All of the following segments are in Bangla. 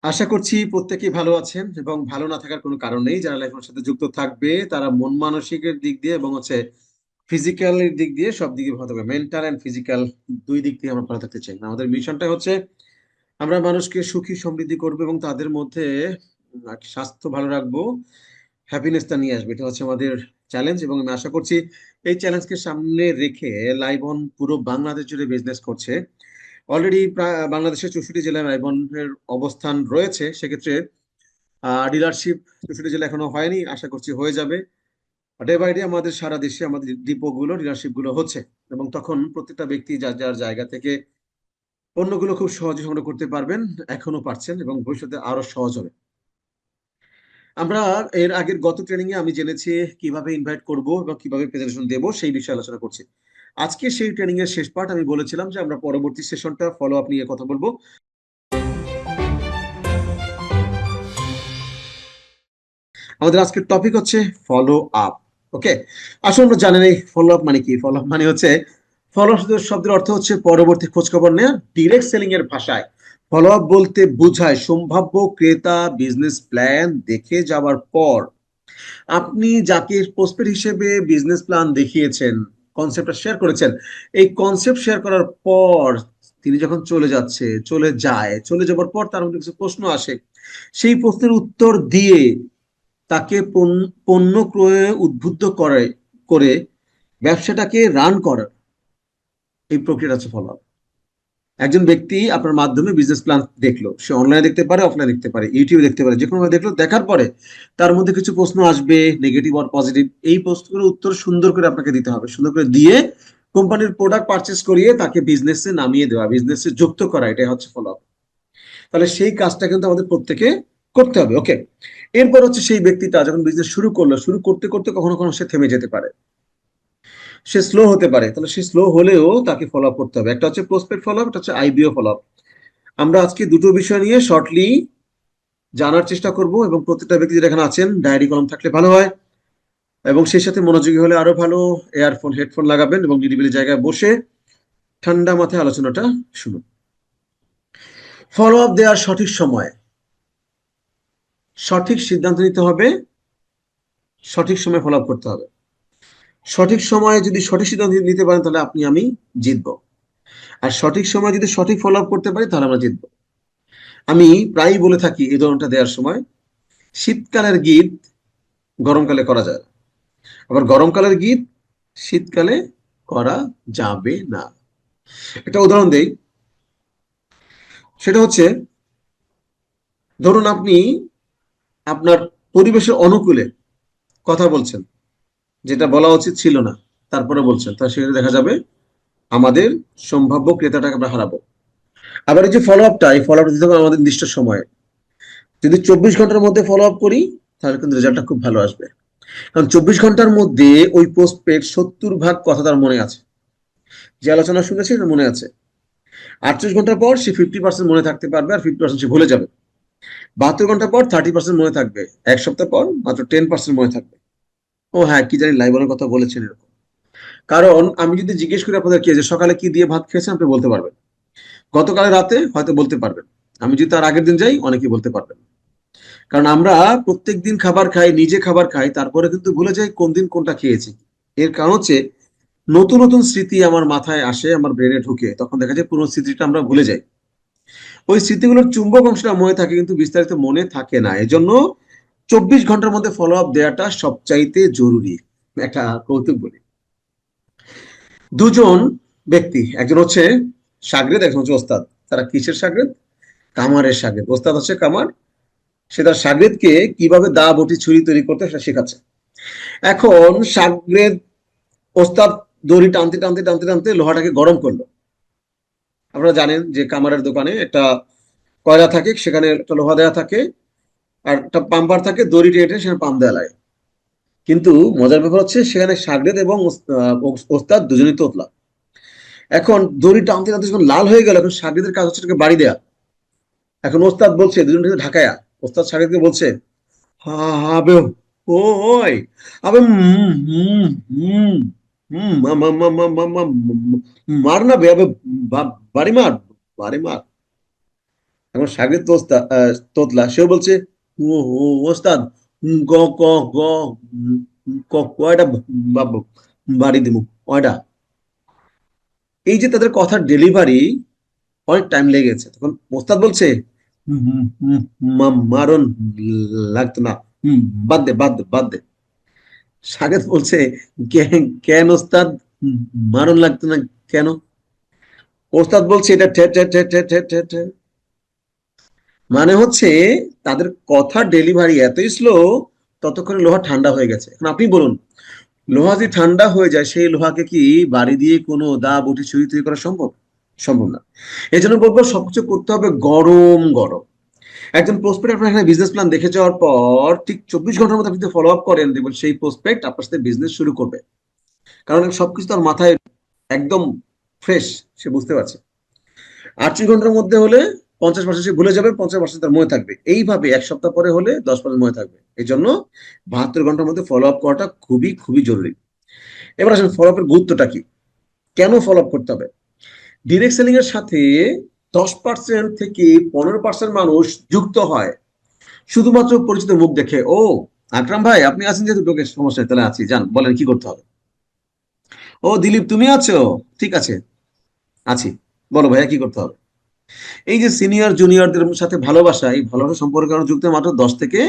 আশা করছি প্রত্যেকেই ভালো আছেন এবং ভালো না থাকার কোনো কারণ নেই। যারা লাইফের সাথে যুক্ত থাকবে তারা মন মানসিকের দিক দিয়ে এবং ফিজিক্যালের দিক দিয়ে সব দিকে ভালো থাকবে। মেন্টাল এন্ড ফিজিক্যাল দুই দিক দিয়ে আমরা ভালো থাকতে চাই। আমাদের মিশনটা হচ্ছে আমরা মানুষকে সুখী সমৃদ্ধি করবো এবং তাদের মধ্যে স্বাস্থ্য ভালো রাখবো, হ্যাপিনেসটা নিয়ে আসবে। এটা হচ্ছে আমাদের চ্যালেঞ্জ এবং আমি আশা করছি এই চ্যালেঞ্জকে সামনে রেখে লাইভ অন পুরো বাংলাদেশ জুড়ে বিজনেস করছে। অলরেডি প্রায় বাংলাদেশের 64 জেলায় লাইবনের অবস্থান রয়েছে। সেক্ষেত্রে ডিলারশিপ 64 জেলা এখনো হয়নি, আশা করছি হয়ে যাবে। ডে বাই ডে আমাদের সারা দেশে আমাদের ডিপোগুলো ডিলারশিপ গুলো হচ্ছে এবং তখন প্রত্যেকটা ব্যক্তি যার যার জায়গা থেকে পণ্যগুলো খুব সহজে সংগ্রহ করতে পারবেন, এখনো পারছেন এবং ভবিষ্যতে আরো সহজ হবে। আমরা এর আগের গত ট্রেনিং এ আমি জেনেছি কিভাবে ইনভাইট করব এবং কিভাবে প্রেজেন্টেশন দেব সেই বিষয়ে আলোচনা করছি। আজকে সেই ট্রেনিং এর শেষ পার্ট। আমি বলেছিলাম যে আমরা পরবর্তী সেশনটা ফলো আপ নিয়ে কথা বলবো। আমাদের আজকের টপিক হচ্ছে ফলো আপ। ওকে, আসলে আমরা জানেন এই ফলো আপ মানে কি। ফলো আপ মানে হচ্ছে, ফলো শব্দের অর্থ হচ্ছে পরবর্তী খোঁজ খবর নেওয়া। ডিরেক্ট সেলিং এর ভাষায় ফলো আপ বলতে বোঝায় সম্ভাব্য ক্রেতা বিজনেস প্ল্যান দেখে যাওয়ার পর আপনি যাকে প্রসপেক্ট হিসেবে বিজনেস প্ল্যান দেখিয়েছেন, কনসেপ্টটা শেয়ার করেছেন, এই কনসেপ্ট শেয়ার করার পর তিনি যখন চলে যাবার পর তার মধ্যে কিছু প্রশ্ন আসে, সেই প্রশ্নের উত্তর দিয়ে তাকে পণ্য ক্রয়ে উদ্বুদ্ধ করে ব্যবসাটাকে রান করার এই প্রক্রিয়াটা হচ্ছে ফলো আপ। একজন ব্যক্তি আপনার মাধ্যমে বিজনেস প্ল্যান দেখলো, সে অনলাইনে দেখতে পারে, অফলাইনে দেখতে পারে, ইউটিউবে দেখতে পারে, যে কোনো ভাবে দেখলো। দেখার পরে তার মধ্যে কিছু প্রশ্ন আসবে, নেগেটিভ আর পজিটিভ। এই প্রশ্নগুলোর উত্তর সুন্দর করে আপনাকে দিতে হবে, সুন্দর করে দিয়ে কোম্পানির প্রোডাক্ট পারচেস করিয়ে তাকে বিজনেসে নামিয়ে দেওয়া, বিজনেসে যুক্ত করা, এটাই হচ্ছে ফলো আপ। তাহলে সেই কাজটা কিন্তু আমাদের প্রত্যেকে করতে হবে। ওকে, এরপর হচ্ছে সেই ব্যক্তিটা যখন বিজনেস শুরু করলো, শুরু করতে করতে কখনো কখনো সে থেমে যেতে পারে, সে স্লো হতে পারে। তাহলে সে স্লো হলেও তাকে ফলো আপ করতে হবে। একটা হচ্ছে প্রসপেক্ট ফলো আপ, একটা হচ্ছে আইবিও ফলো আপ। আমরা আজকে দুটো বিষয় নিয়ে শর্টলি জানার চেষ্টা করব এবং প্রত্যেকটা ব্যক্তি যারা এখানে আছেন ডায়েরি কলম থাকলে ভালো হয় এবং সেই সাথে মনোযোগী হলে আরো ভালো। এয়ারফোন হেডফোন লাগাবেন এবং নিরিবিলি জায়গায় বসে ঠান্ডা মাথায় আলোচনাটা শুনুন। ফলো আপ দেওয়ার সঠিক সময়, সঠিক সিদ্ধান্ত নিতে হবে, সঠিক সময় ফলো আপ করতে হবে। সঠিক সময়ে যদি সঠিক সিদ্ধান্ত নিতে পারেন তাহলে আপনি আমি জিতবো। আর সঠিক সময় যদি সঠিক ফলো আপ করতে পারি তাহলে আমরা জিতবো। আমি প্রায়ই বলে থাকি এই ধরনটা দেওয়ার সময়, শীতকালের গীত গরমকালে করা যায় না, আবার গরমকালের গীত শীতকালে করা যাবে না। একটা উদাহরণ দেই, সেটা হচ্ছে, ধরুন আপনি আপনার পরিবেশের অনুকূলে কথা বলছেন, যেটা বলা উচিত ছিল না, তারপরে বলছেন, তা সেখানে দেখা যাবে আমাদের সম্ভাব্য ক্রেতাটাকে আমরা হারাবো। আবার এই যে ফলো আপটা, এই ফলো আপটা দিতে হবে আমাদের নির্দিষ্ট সময়ে। যদি 24 ঘন্টার মধ্যে ফলো আপ করি তাহলে কিন্তু রেজাল্টটা খুব ভালো আসবে। কারণ 24 ঘন্টার মধ্যে ওই প্রসপেক্ট 70 ভাগ কথা তার মনে আছে, যে আলোচনা শুনেছে এটা মনে আছে। 48 ঘন্টা পর সে 50% মনে থাকতে পারবে আর 50% সে ভুলে যাবে। 72 ঘন্টা পর 30% মনে থাকবে, এক সপ্তাহ পর মাত্র 10% মনে থাকবে। ও হ্যাঁ, কি জানি লাইবনের কথা বলেছেন এরকম। কারণ আমি যদি জিজ্ঞেস করি আপনাদের কে যে সকালে কি দিয়ে ভাত খেয়েছেন, আপনি বলতে পারবেন। গতকাল রাতে হয়তো বলতে পারবেন। আমি যদি তার আগের দিন যাই অনেকেই বলতে পারবেন। কারণ আমরা প্রত্যেক দিন খাবার খাই, নিজে খাবার খাই, তারপরে কিন্তু ভুলে যাই কোন দিন কোনটা খেয়েছি। এর কারণ হচ্ছে নতুন নতুন স্মৃতি আমার মাথায় আসে, আমার ব্রেনে ঢুকে, তখন দেখা যায় পুরো স্মৃতিটা আমরা ভুলে যাই। ওই স্মৃতিগুলোর চুম্বক অংশটা মনে থাকে কিন্তু বিস্তারিত মনে থাকে না। এজন্য 24 ঘন্টার মধ্যে ফলো আপ দেওয়াটা সবচাইতে জরুরি। একটা কৌতুক বলি, দুজন ব্যক্তি, একজন হচ্ছে সাগরেদ, একজন হচ্ছে ওস্তাদ। তারা কিসের সাগরেদ? কামারের সাগরেদ। ওস্তাদ হচ্ছে কামার, সে তার সাগরেদকে কিভাবে দা বটি ছুরি তৈরি করতে সেটা শেখাচ্ছে। এখন সাগরেদ, ওস্তাদ দড়ি টানতে টানতে টানতে টানতে লোহাটাকে গরম করলো। আপনারা জানেন যে কামারের দোকানে একটা কয়লা থাকে, সেখানে একটা লোহা দেওয়া থাকে আর একটা পাম্পার থাকে, দড়ি টেনে টেনে সেখানে পাম্প দেওয়া লাগে। কিন্তু মজার ব্যাপার হচ্ছে সেখানে সাগরেদ এবং ওস্তাদ দুজনই তোতলা। এখন দড়ি টানতে টানতে যখন লাল হয়ে গেল, এখন সাগরেদের কাজ হচ্ছে এটাকে বাড়ি দেয়া। এখন ওস্তাদ বলছে দুজনকে ঢাকায়া, ওস্তাদ সাগরেদকে বলছে, হা আবে, ও ওই আবে, হুম মার না বে, আবে বাড়ি মার, বাড়ি মার। এখন সাগরের তোতলা সেও বলছে ও ও ওস্তাদ গ ক গ কয়টা বাড়ি দিব কয়টা। এই যে তাদের কথার ডেলিভারি অনেক টাইম লেগেছে, তখন ওস্তাদ বলছে মারণ লাগতো না, বাদ দে বাদ দে বাদ দে। সাগেদ বলছে কেন ওস্তাদ মারণ লাগতো না কেন? ওস্তাদ বলছে এটা ঠে ঠে ঠে ঠে ঠে ঠে ঠে। মানে হচ্ছে তাদের কথা ডেলিভারি এতই স্লো, ততক্ষণে লোহা ঠান্ডা হয়ে গেছে। এখন আপনি বলুন, লোহা যদি ঠান্ডা হয়ে যায় সেই লোহাকে কি বাড়ি দিয়ে কোনো দা বটি ছুরি তৈরি করা সম্ভব? সম্ভব না। এই জন্য বলবো সবকিছু করতে হবে গরম গরম। একজন প্রসপেক্ট আপনার এখানে বিজনেস প্ল্যান দেখে যাওয়ার পর ঠিক 24 ঘন্টার মধ্যে আপনি ফলো আপ করেন, দেখবেন সেই প্রসপেক্ট আপনার সাথে বিজনেস শুরু করবে। কারণ সবকিছু তার মাথায় একদম ফ্রেশ, সে বুঝতে পারছে। 38 ঘন্টার মধ্যে হলে 50% সে ভুলে যাবে, 50% তার মনে থাকবে। এইভাবে এক সপ্তাহ পরে হলে 10% মনে থাকবে। এই জন্য 72 ঘন্টার মধ্যে ফলো আপ করাটা খুবই খুবই জরুরি। এবার আসলে ফলো আপের গুরুত্বটা কি, কেন ফলো আপ করতে হবে? ডিরেক্ট সেলিং এর সাথে 10% থেকে 15% মানুষ যুক্ত হয় শুধুমাত্র পরিচিত মুখ দেখে। ও আকরাম ভাই আপনি আছেন, যেহেতু লোকের সমস্যা তাহলে আছি, যান বলেন কি করতে হবে। ও দিলীপ তুমি আছো, ঠিক আছে আছি, বলো ভাইয়া কি করতে হবে। এই যে সিনিয়র জুনিয়রদের সাথে ভালোবাসা, এই ভালোবাসা সম্পর্কে যুক্ত মাত্র 10 থেকে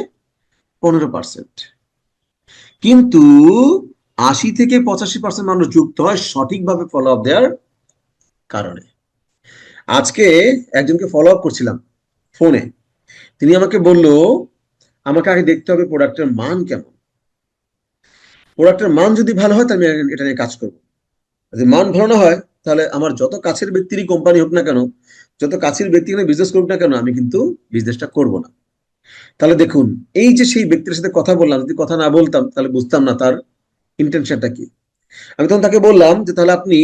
15%। কিন্তু 80 থেকে 85% মানুষ যুক্ত হয় সঠিকভাবে ফলো আপ দেওয়ার কারণে। আজকে একজনকে ফলো আপ করছিলাম ফোনে, তিনি আমাকে বলল আমাকে আগে দেখতে হবে প্রোডাক্টের মান কেমন। প্রোডাক্টের মান যদি ভালো হয় তাহলে আমি এটা নিয়ে কাজ করবো। যদি মান ভালো না হয় তাহলে আমার যত কাছের ব্যক্তিরই কোম্পানি হোক না কেন, যত কাছের ব্যক্তি বিজনেস করুক না কেন, আমি কিন্তু বিজনেসটা করব না। তাহলে দেখুন, এই যে সেই ব্যক্তির সাথে কথা বললাম, যদি কথা না বলতাম তাহলে বুঝতাম না তার ইন্টেনশনটা কি। আমি তখন তাকে বললাম যে তাহলে আপনি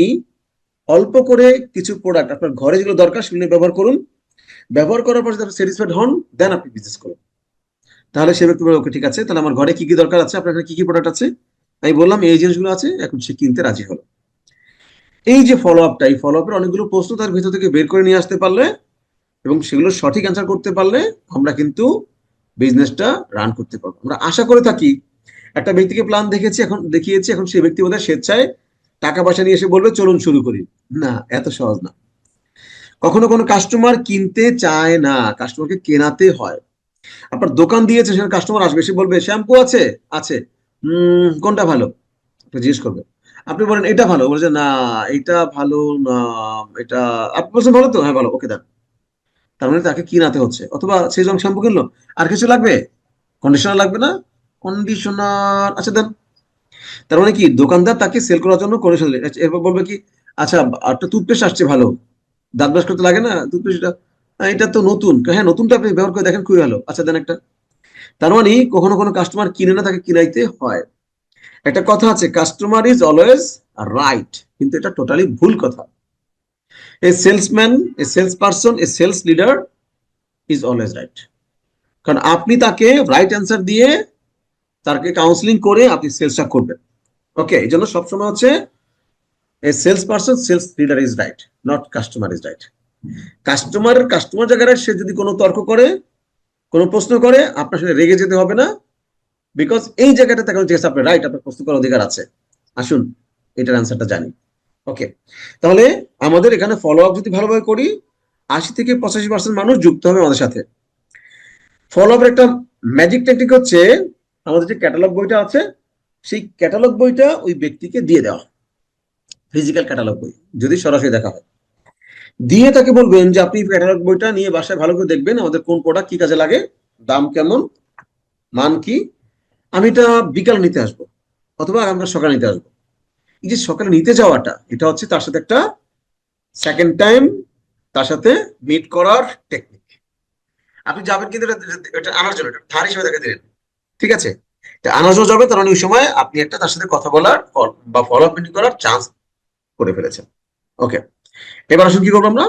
অল্প করে কিছু প্রোডাক্ট আপনার ঘরে যেগুলো দরকার সেগুলো ব্যবহার করুন, ব্যবহার করার পর যদি আপনি স্যাটিসফাইড হন দেন আপনি বিজনেস করুন। তাহলে সে ব্যক্তি বলে ওকে ঠিক আছে, তাহলে আমার ঘরে কি কি দরকার আছে, আপনার কি কি প্রোডাক্ট আছে। আমি বললাম এই জিনিসগুলো আছে, এখন সে কিনতে রাজি হলো। এই যে ফলো আপটা, এই ফলো আপের অনেকগুলো প্রশ্ন তার ভিতর থেকে বের করে নিয়ে আসতে পারলে এবং সেগুলো সঠিক অ্যান্সার করতে পারলে আমরা কিন্তু বিজনেসটা রান করতে পারবো। আমরা আশা করে থাকি একটা ব্যক্তিকে প্ল্যান দেখেছি, এখন দেখিয়েছি, এখন সেই ব্যক্তি বোধহয় স্বেচ্ছায় টাকা পয়সা নিয়ে এসে বলবে চলুন শুরু করি। না, এত সহজ না। কখনো কোনো কাস্টমার কিনতে চায় না, কাস্টমারকে কেনাতে হয়। আপনার দোকান দিয়েছে, সেখানে কাস্টমার আসবে, সে বলবে শ্যাম্পু আছে, আছে, কোনটা ভালো, আপনি জিজ্ঞেস করবেন। আপনি বলেন এটা ভালো, বলছে না এটা ভালো না, এটা আপনি বলছেন ভালো তো, হ্যাঁ ভালো, ওকে দেন। তার মানে তাকে কিনাতে হচ্ছে। অথবা সেই যখন শ্যাম্পু কিনলো, আর কিছু লাগবে, কন্ডিশনার লাগবে না, কন্ডিশনার আচ্ছা দেন। তার মানে কি দোকানদার তাকে সেল করার জন্য কন্ডিশনার, এরপর বলবে কি আচ্ছা একটা টুথপেস্ট আসছে ভালো, দাঁত ব্রাশ করতে লাগে না টুথপেস্টটা, এটা তো নতুন, হ্যাঁ নতুনটা আপনি ব্যবহার করে দেখেন খুবই ভালো, আচ্ছা দেন একটা। তার মানে কখনো কোনো কাস্টমার কিনে না, তাকে কিনাইতে হয়। একটা কথা আছে, কাস্টমার ইজ অলওয়েজ রাইট, কিন্তু এটা টোটালি ভুল কথা। A salesman, a salesperson, a sales leader is always right. কারণ আপনি তাকে রাইট অ্যান্সার দিয়ে তাকে কাউন্সিলিং করে আপনি সেলসটা করবেন। ওকে, এই জন্য সবসময় হচ্ছে a salesperson, sales leader is right, not customer is right. Customer জায়গায় সে যদি কোনো তর্ক করে, কোনো প্রশ্ন করে, আপনার সাথে রেগে যেতে হবে না। বিকজ এই জায়গাটা তাকে জিজ্ঞেস আপনি রাইট, আপনার প্রশ্ন করার অধিকার আছে, আসুন এটার অ্যান্সারটা জানি। ওকে, তাহলে আমাদের এখানে ফলো আপ যদি ভালোভাবে করি, 80 থেকে 85% মানুষ যুক্ত হবে আমাদের সাথে। ফলো আপের একটা ম্যাজিক টেকনিক হচ্ছে, আমাদের যে ক্যাটালগ বইটা আছে, সেই ক্যাটালগ বইটা ওই ব্যক্তিকে দিয়ে দেওয়া, ফিজিক্যাল ক্যাটালগ বই যদি সরাসরি দেখা হয়, দিয়ে তাকে বলবেন যে আপনি ক্যাটালগ বইটা নিয়ে বাসায় ভালো করে দেখবেন আমাদের কোন প্রোডাক্ট কি কাজে লাগে, দাম কেমন, মান কি। আমি এটা বিকাল নিতে আসবো অথবা আমরা সকালে নিতে আসবো। এই যে সকালে নিতে যাওয়াটা, এটা হচ্ছে তার সাথে একটা সেকেন্ড টাইম তার সাথে মিট করার টেকনিক। আপনি যাবেন কিন্তু এটা আনার জন্য, এটা ধার হিসেবে তাকে দিলেন, ঠিক আছে, এটা আনার জন্য যাবে, তার মানে ওই সময় আপনি একটা তার সাথে কথা বলার বা ফলো আপ মিটিং করার চান্স করে ফেলেছেন। ওকে, এবার আসুন কি করবো আমরা,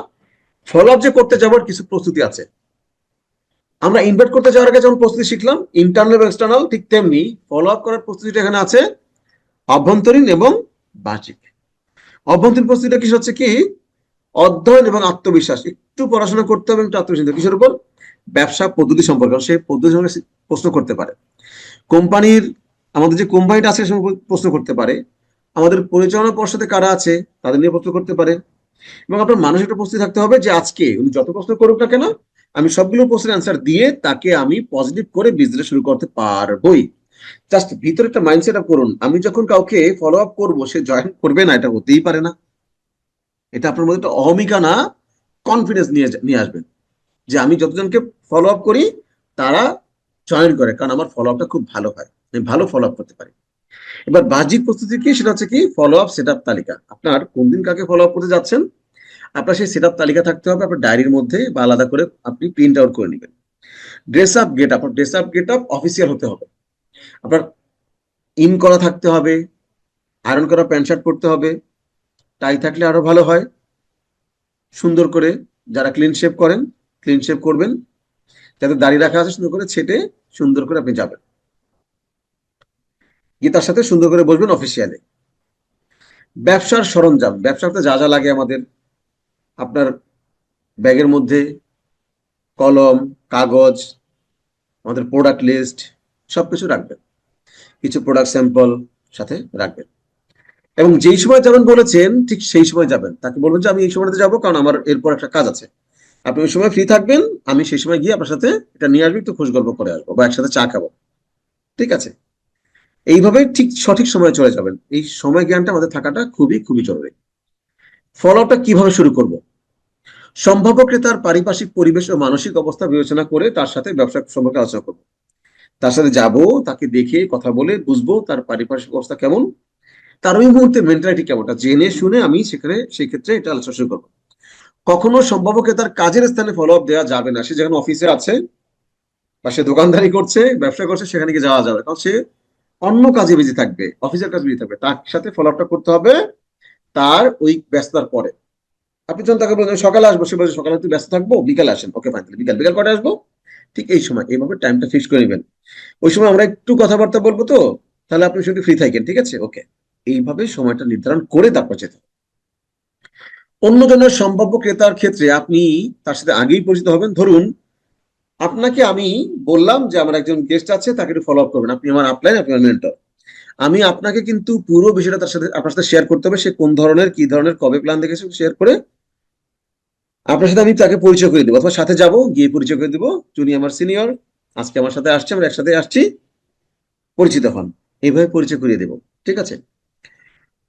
ফলো আপ যে করতে যাওয়ার কিছু প্রস্তুতি আছে। আমরা ইনভাইট করতে যাওয়ার আগে যেমন প্রস্তুতি শিখলাম ইন্টারনাল এবং এক্সটার্নাল, ঠিক তেমনি ফলো আপ করার প্রস্তুতিটা এখানে আছে অভ্যন্তরীণ এবং বাহ্যিক। অভ্যন্তরীণ প্রস্তুতিটা কি হচ্ছে কি, অধ্যয়ন এবং আত্মবিশ্বাস, একটু পড়াশোনা করতে হবে, একটু আত্মবিশ্বাস। কিসের উপর? ব্যবসা পদ্ধতি সম্পর্কে, কারণ সে পদ্ধতি সম্পর্কে প্রশ্ন করতে পারে। কোম্পানির, আমাদের যে কোম্পানিটা আছে সে সম্পর্কে প্রশ্ন করতে পারে। আমাদের পরিচালনা পর্ষদে কারা আছে তাদের নিয়ে প্রশ্ন করতে পারে। এবং আপনার মানসিক একটা প্রস্তুতি থাকতে হবে যে আজকে উনি যত প্রশ্ন করুক না কেন, আমি সবগুলো প্রশ্নের অ্যান্সার দিয়ে তাকে আমি পজিটিভ করে বিজনেস শুরু করতে পারবোই। জাস্ট ভিতরে একটা মাইন্ডসেট আপ করুন, আমি যখন কাউকে ফলো আপ করবো সে জয়েন করবে না, এটা হতেই পারে না। এটা আপনার মধ্যে একটা অহমিকা না, কনফিডেন্স নিয়ে নিয়ে আসবেন যে আমি যতজনকে ফলো আপ করি তারা জয়েন করে, কারণ আমার ফলো আপটা খুব ভালো হয়, আমি ভালো ফলো আপ করতে পারি। এবার বাহ্যিক প্রস্তুতি কি? সেটা হচ্ছে কি, ফলো আপ সেট আপ তালিকা। আপনার কোন দিন কাকে ফলো আপ করতে যাচ্ছেন, আপনার সেই সেট আপ তালিকা থাকতে হবে আপনার ডায়েরির মধ্যে, বা আলাদা করে আপনি প্রিন্ট আউট করে নেবেন। Dress up get up, dress up get up official হতে হবে। আপনার ইন করা থাকতে হবে, আয়রন করা প্যান্ট শার্ট পরতে হবে, টাই থাকলে আরো ভালো হয়। সুন্দর করে, যারা ক্লিন শেভ করেন ক্লিন শেভ করবেন, যাতে দাড়ি রাখা আছে সুন্দর করে ছেটে সুন্দর করে আপনি যাবেন, গিয়ে তার সাথে সুন্দর করে বসবেন অফিসিয়ালে। ব্যবসার সরঞ্জাম, ব্যবসাতে যা যা লাগে আমাদের, আপনার ব্যাগের মধ্যে কলম, কাগজ, আমাদের প্রোডাক্ট লিস্ট সবকিছু রাখবেন, কিছু প্রোডাক্ট স্যাম্পল সাথে রাখবেন। এবং যেই সময় যাবেন বলেছেন ঠিক সেই সময় যাবেন, তাকে বলবেন যে আমি এই সময়টাতে যাবো কারণ আমার এরপর একটা কাজ আছে, আপনি ওই সময় ফ্রি থাকবেন, আমি সেই সময় গিয়ে আপনার সাথে এটা নিয়ে আসবো, একটু খোঁজ গল্প করে আসবো বা একসাথে চা খাবো, ঠিক আছে? এইভাবে ঠিক সঠিক সময়ে চলে যাবেন। এই সময় জ্ঞানটা আমাদের থাকাটা খুবই খুবই জরুরি। ফলো আপটা কিভাবে শুরু করব? সম্ভাব্য ক্রেতার পারিপার্শ্বিক পরিবেশ ও মানসিক অবস্থা বিবেচনা করে তার সাথে ব্যবসা সম্পর্কে আলোচনা করবো। তার সাথে যাব, তাকে দেখে কথা বলে বুঝবো তার পারিপার্শ্বিক অবস্থা কেমন, তার ওই মুহূর্তে মেন্টালিটি কেমনটা জেনে শুনে আমি সেখানে সেই ক্ষেত্রে এটা আলোচনা শুরু করবো। কখনো সম্ভাব্য ক্রেতার কাজের স্থানে ফলো আপ দেওয়া যাবে না। সে যেখানে অফিসে আছে বা সে দোকানদারি করছে, ব্যবসা করছে, সেখানে গিয়ে যাওয়া যাবে, কারণ সে অন্য কাজে বিজি থাকবে, অফিসের কাজে বিজি থাকবে। তার সাথে ফলো আপটা করতে হবে তার ওই ব্যস্ততার পরে। আপনি যখন তাকে বলবেন সকালে আসবো, সে বলছে সকালে তুই ব্যস্ত থাকবো, বিকালে আসেন, ওকে ফাইন, বিকাল বিকাল কটায় আসবো, ঠিক এই সময়, এইভাবে টাইমটা ফিক্স করে নেবেন। ওই সময় আমরা একটু কথাবার্তা বলবো, তো তাহলে আপনি শুধু ফ্রি থাকেন, ঠিক আছে, ওকে। এইভাবে সময়টা নির্ধারণ করে তারপর যেতে হবে। অন্যজনের সম্ভাব্য ক্রেতার ক্ষেত্রে আপনি তার সাথে আগেই পরিচিত হবেন। ধরুন আপনাকে আমি বললাম যে আমার একজন গেস্ট আছে, তাকে একটু ফলো আপ করবেন, আপনি আমার আপলাইন, আপনি আমার মেন্টর। আমি আপনাকে কিন্তু পুরো বিষয়টা তার সাথে আপনার সাথে শেয়ার করতে হবে, সে কোন ধরনের কি ধরনের কবে প্ল্যান দেখেছে শেয়ার করে আপনার সাথে আমি তাকে পরিচয় করে দেবো, অথবা সাথে যাব গিয়ে পরিচয় করে দেবো, যিনি আমার সিনিয়র, আজকে আমার সাথে আসছে, আমরা একসাথে আসছি, পরিচিত হন। এইভাবে পরিচয় করিয়ে দেবো, ঠিক আছে?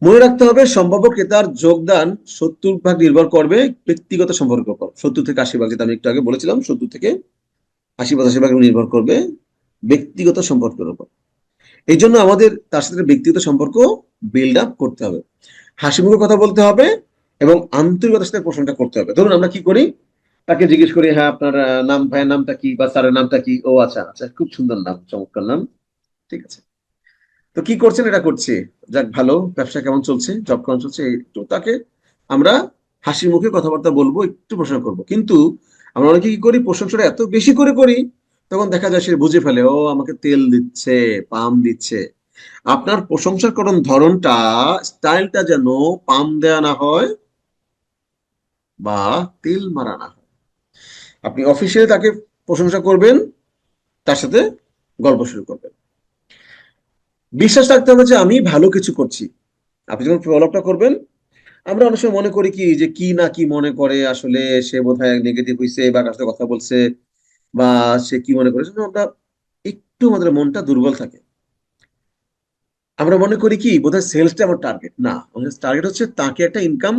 মনে রাখতে হবে সম্ভাব্য ক্রেতার যোগদান 70% নির্ভর করবে ব্যক্তিগত সম্পর্কের উপর। 70 থেকে 80 ভাগ, যেটা আমি একটু আগে বলেছিলাম, 70 থেকে 80-85 ভাগ নির্ভর করবে ব্যক্তিগত সম্পর্কের উপর। এই জন্য আমাদের তার সাথে ব্যক্তিগত সম্পর্ক বিল্ড আপ করতে হবে, হাসি মুখে কথা বলতে হবে এবং আন্তরিকতার সাথে প্রশ্নটা করতে হবে। ধরুন আমরা কি করি, তাকে জিজ্ঞেস করি, হ্যাঁ আপনার নাম, ভাইয়ের নামটা কি বা স্যারের নামটা কি, ও আচ্ছা আচ্ছা, খুব সুন্দর নাম, চমৎকার নাম, ঠিক আছে, তো কি করছেন? এটা করছি, যাক ভালো, ব্যবসা কেমন চলছে, জব কেমন চলছে, একটু তাকে আমরা হাসি মুখে কথাবার্তা বলবো, একটু প্রশংসা করবো। কিন্তু আমরা অনেকে কি করি, প্রশংসাটা এত বেশি করে করি, তখন দেখা যায় সে বুঝে ফেলে ও আমাকে তেল দিচ্ছে, পাম দিচ্ছে। আপনার প্রশংসা করুন ধরনটা, স্টাইলটা যেন পাম দেয়া না হয় বা তেল মারা না হয়। আপনি অফিসে তাকে প্রশংসা করবেন, তার সাথে গল্প শুরু করবেন। বিশ্বাস রাখতে হবে যে আমি ভালো কিছু করছি। আপনি যখন ফলো আপটা করবেন, আমরা অনেক সময় মনে করি কি যে কি না কি মনে করে, আসলে সে বোধহয় নেগেটিভ হইছে বা কার সাথে কথা বলছে, বা সে কি মনে করে, সেজন্য আমরা একটু আমাদের মনটা দুর্বল থাকে। আমরা মনে করি কি বোধহয় সেলসটা আমার টার্গেট, না, আমাদের টার্গেট হচ্ছে তাকে একটা ইনকাম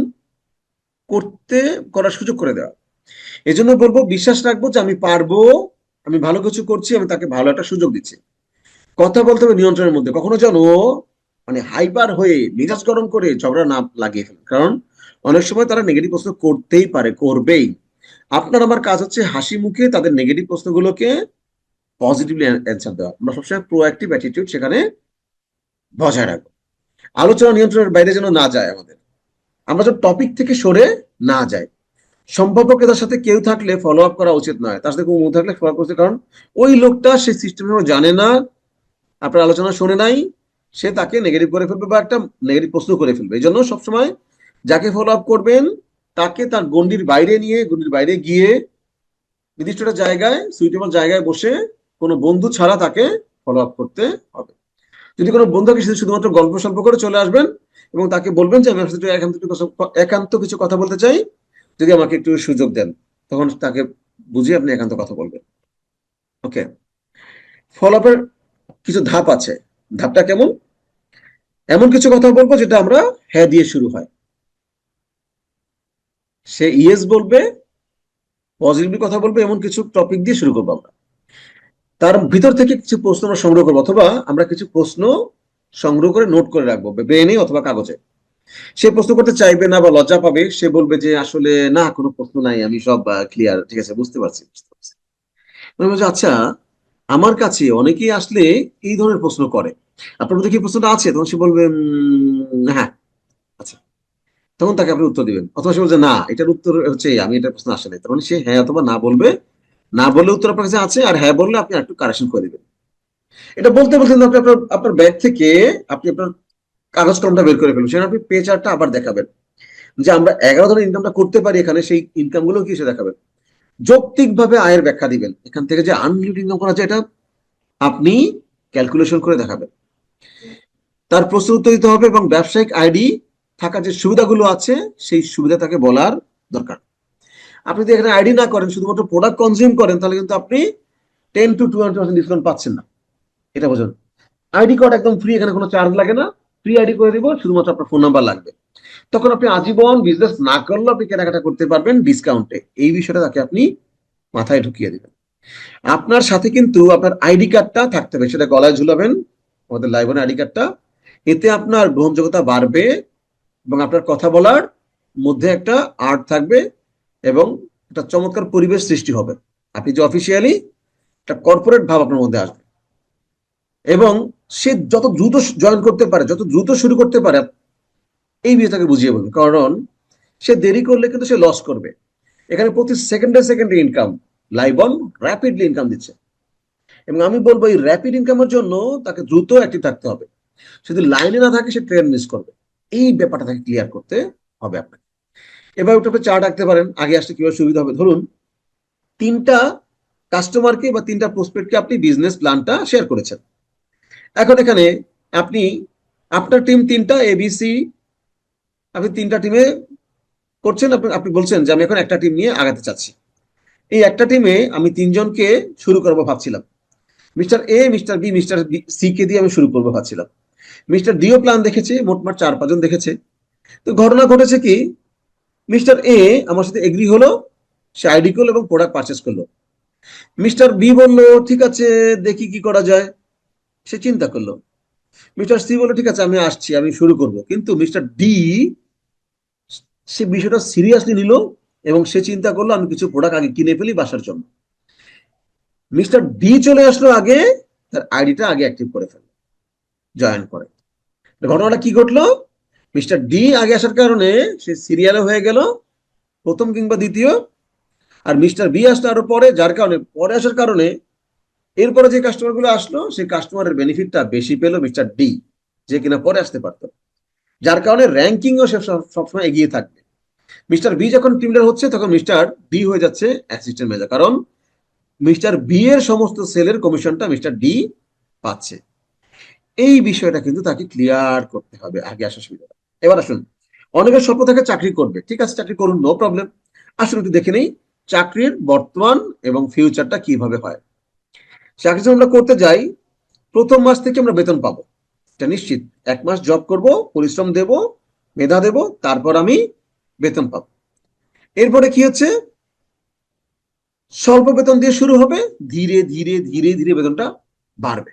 করতে করার সুযোগ করে দেওয়া। এই জন্য বলবো বিশ্বাস রাখবো যে আমি পারবো, আমি ভালো কিছু করছি, আমি তাকে ভালো একটা সুযোগ দিচ্ছি। কথা বলতে হবে নিয়ন্ত্রণের মধ্যে, কখনো যেন মানে হাইপার হয়ে মেজাজ গরম করে ঝগড়া না লাগিয়ে ফেলে, কারণ অনেক সময় তারা নেগেটিভ প্রশ্ন করতেই পারে, করবেই। আপনার আমার কাজ হচ্ছে হাসি মুখে তাদের নেগেটিভ প্রশ্নগুলোকে পজিটিভলি অ্যান্সার দেওয়া। আমরা সবসময় প্রোঅ্যাক্টিভ অ্যাটিটিউড সেখানে বজায় রাখবো। আলোচনা নিয়ন্ত্রণের বাইরে যেন না যায় আমাদের, আমরা যেন টপিক থেকে সরে না যাই। সম্ভাব্য ক্রেতার সাথে কেউ থাকলে ফলো আপ করা উচিত নয়, তার সাথে কোনো থাকলে ফলো আপ করছে, কারণ ওই লোকটা সে সিস্টেম জানে না, আপনার আলোচনা শুনে নাই, সে তাকে নেগেটিভ করে ফেলবে বা একটা নেগেটিভ প্রশ্ন করে ফেলবে। এই জন্য সবসময় যাকে ফলো আপ করবেন তাকে তার গণ্ডির বাইরে গিয়ে নির্দিষ্ট একটা জায়গায়, সুইটেবল জায়গায় বসে কোনো বন্ধু ছাড়া তাকে ফলো আপ করতে হবে। যদি কোনো বন্ধুকে শুধুমাত্র গল্প স্বল্প করে চলে আসবেন এবং তাকে বলবেন যে আমি আপনার সাথে একান্ত কিছু কথা বলতে চাই, যদি আমাকে একটু সুযোগ দেন, তখন তাকে বুঝিয়ে আপনি একান্ত কথা বলবেন। ওকে, ফলো আপের কিছু ধাপ আছে। ধাপটা কেমন? এমন কিছু কথা বলবো যেটা আমরা হ্যাঁ দিয়ে শুরু হয়। সে ইয়েস বলবে, পজিটিভলি কথা বলবে, এমন কিছু টপিক দিয়ে শুরু করবো আমরা। তার ভিতর থেকে কিছু প্রশ্ন আমরা সংগ্রহ করবো, অথবা আমরা কিছু প্রশ্ন সংগ্রহ করে নোট করে রাখবো ব্রেনে অথবা কাগজে। সে প্রশ্ন করতে চাইবে না বা লজ্জা পাবে, সে বলবে যে আসলে না, কোনো প্রশ্ন নাই, আমি সব ক্লিয়ার, ঠিক আছে, বুঝতে পারছি। আমি বলছি আচ্ছা, আমার কাছে অনেকেই আসলে এই ধরনের প্রশ্ন করে, আপনার মধ্যে কি প্রশ্নটা আছে? তখন সে বলবে হ্যাঁ, আচ্ছা। তখন তাকে আপনি উত্তর দিবেন, অথবা সে বলছে না, এটার উত্তর হচ্ছে আমি, এটা প্রশ্ন আসে নাই। তখন সে হ্যাঁ অথবা না বলবে। না বললে উত্তর আপনার কাছে আছে, আর হ্যাঁ বললে আপনি একটু কারেকশন করে দিবেন। এটা বলতে বলতে আপনি আপনার আপনার ব্যাগ থেকে আপনি আপনার কাগজ কলমটা বের করে ফেলবেন, সেখানে আপনি পে চার্টটা আবার দেখাবেন যে আমরা 11 ধরনের ইনকামটা করতে পারি এখানে, সেই ইনকাম গুলো কি সে দেখাবেন। যৌক্তিক ভাবে আয়ের ব্যাখ্যা দিবেন, এখান থেকে যে আনলিমিটেড ইনকাম করা যায় এটা আপনি ক্যালকুলেশন করে দেখাবেন। তার প্রশ্ন উত্তর দিতে হবে এবং ব্যবসায়িক আইডি থাকার যে সুবিধাগুলো আছে সেই সুবিধা তাকে বলার দরকার। আপনি যদি এখানে আইডি না করেন, শুধুমাত্র প্রোডাক্ট কনজিউম করেন, তাহলে কিন্তু আপনি 10 to 20% ডিসকাউন্ট পাচ্ছেন না। এটা বোঝেন। আইডি কার্ড একদম ফ্রি, এখানে কোনো চার্জ লাগে না, ফ্রি আইডি করে দিব, শুধুমাত্র আপনার ফোন নাম্বার লাগবে। তখন আপনি আজীবন বিজনেস না করলেও আপনি কেনাকাটা করতে পারবেন ডিসকাউন্টে। এই বিষয়টা তাকে আপনি মাথায় ঢুকিয়ে দিবেন। আপনার সাথে কিন্তু আপনার আইডি কার্ডটা থাকতে হবে, সেটা গলায় ঝুলাবেন, আমাদের লাইভনের আইডি কার্ডটা। এতে আপনার গ্রহণযোগ্যতা বাড়বে এবং আপনার কথা বলার মধ্যে একটা আর্ট থাকবে এবং একটা চমৎকার পরিবেশ সৃষ্টি হবে। আপনি যে অফিসিয়ালি একটা কর্পোরেট ভাব আপনার মধ্যে আসবে এবং সে যত দ্রুত জয়েন করতে পারে, যত দ্রুত শুরু করতে পারে, এই বিষয়টাকে বুঝিয়ে বলবে। কারণ সে দেরি করলে কিন্তু সে লস করবে। এখানে প্রতি সেকেন্ডে সেকেন্ডে ইনকাম, লাইভন র্যাপিডলি ইনকাম দিচ্ছে এবং আমি বলবো এই র্যাপিড ইনকামের জন্য তাকে দ্রুত অ্যাক্টিভ থাকতে হবে। যদি লাইনে না থাকে সে ট্রেন মিস করবে। এই ব্যাপারটা তাকে ক্লিয়ার করতে হবে আপনাকে। এবার ওটা চার্ট রাখতে পারেন, আগে আসতে কিভাবে সুবিধা হবে। ধরুন 3টা কাস্টমারকে বা 3টা প্রসপেক্টকে আপনি বিজনেস প্ল্যানটা শেয়ার করেছেন। এখন এখানে আপনি আপনার টিম 3টা এবিসি, আপনি 3টা টিমে করছেন। আপনি বলছেন যে আমি এখন একটা টিম নিয়ে আগাতে চাচ্ছি। এই একটা টিমে আমি 3জনকে শুরু করবো ভাবছিলাম। Mister A, mister B, mister C কে দিয়ে আমি শুরু করবো ভাবছিলাম। মিস্টার ডিও প্ল্যান দেখেছে, মোটমাট 4-5 জন দেখেছে। তো ঘটনা ঘটেছে কি, মিস্টার এ আমার সাথে এগ্রি হলো, সে আইডি করলো এবং প্রোডাক্ট পারচেস করলো। মিস্টার বি বললো ঠিক আছে, দেখি কি করা যায়, সে চিন্তা করলো। মিস্টার সি বললো ঠিক আছে, আমি আসছি, আমি শুরু করব। কিন্তু মিস্টার ডি সে বিষয়টা সিরিয়াসলি নিল এবং সে চিন্তা করলো আমি কিছু প্রোডাক্ট আগে কিনে ফেলি বাসার জন্য। মিস্টার ডি চলে আসলো আগে, তার আইডিটা আগে অ্যাক্টিভ করে ফেললো, জয়েন করে। ঘটনাটা কি ঘটলো, মিস্টার ডি আগে আসার কারণে সে সিরিয়ালে হয়ে গেল প্রথম কিংবা দ্বিতীয়, আর মিস্টার বি আসলো আরো পরে, যার কারণে পরে আসার কারণে এরপরে যে কাস্টমার গুলো আসলো সেই কাস্টমারের বেনিফিটটা বেশি পেলো মিস্টার ডি, যে কিনা পরে আসতে পারতো। যার কারণে র্যাঙ্কিংও সে সবসময় এগিয়ে থাকবে। মিস্টার বি যখন টিম লিডার হচ্ছে তখন মিস্টার ডি হয়ে যাচ্ছে অ্যাসিস্ট্যান্ট ম্যানেজার, কারণ মিস্টার বি এর সমস্ত সেলের কমিশনটা মিস্টার ডি পাচ্ছে। এই বিষয়টা কিন্তু তাকে ক্লিয়ার করতে হবে আগে আসার সুবিধাটা। এবার আসুন, অনেকের স্বপ্ন থাকে চাকরি করবে, ঠিক আছে চাকরি করুন, নো প্রবলেম। আসুন একটু দেখে নেই চাকরির বর্তমান এবং ফিউচারটা কিভাবে হয়। চাকরি যখন আমরা করতে যাই, প্রথম মাস থেকে আমরা বেতন পাবো, এটা নিশ্চিত। 1 মাস জব করব, পরিশ্রম দেব, মেধা দেব, তারপর আমি বেতন পাবো। এরপরে কি হচ্ছে, স্বল্প বেতন দিয়ে শুরু হবে, ধীরে ধীরে ধীরে ধীরে বেতনটা বাড়বে।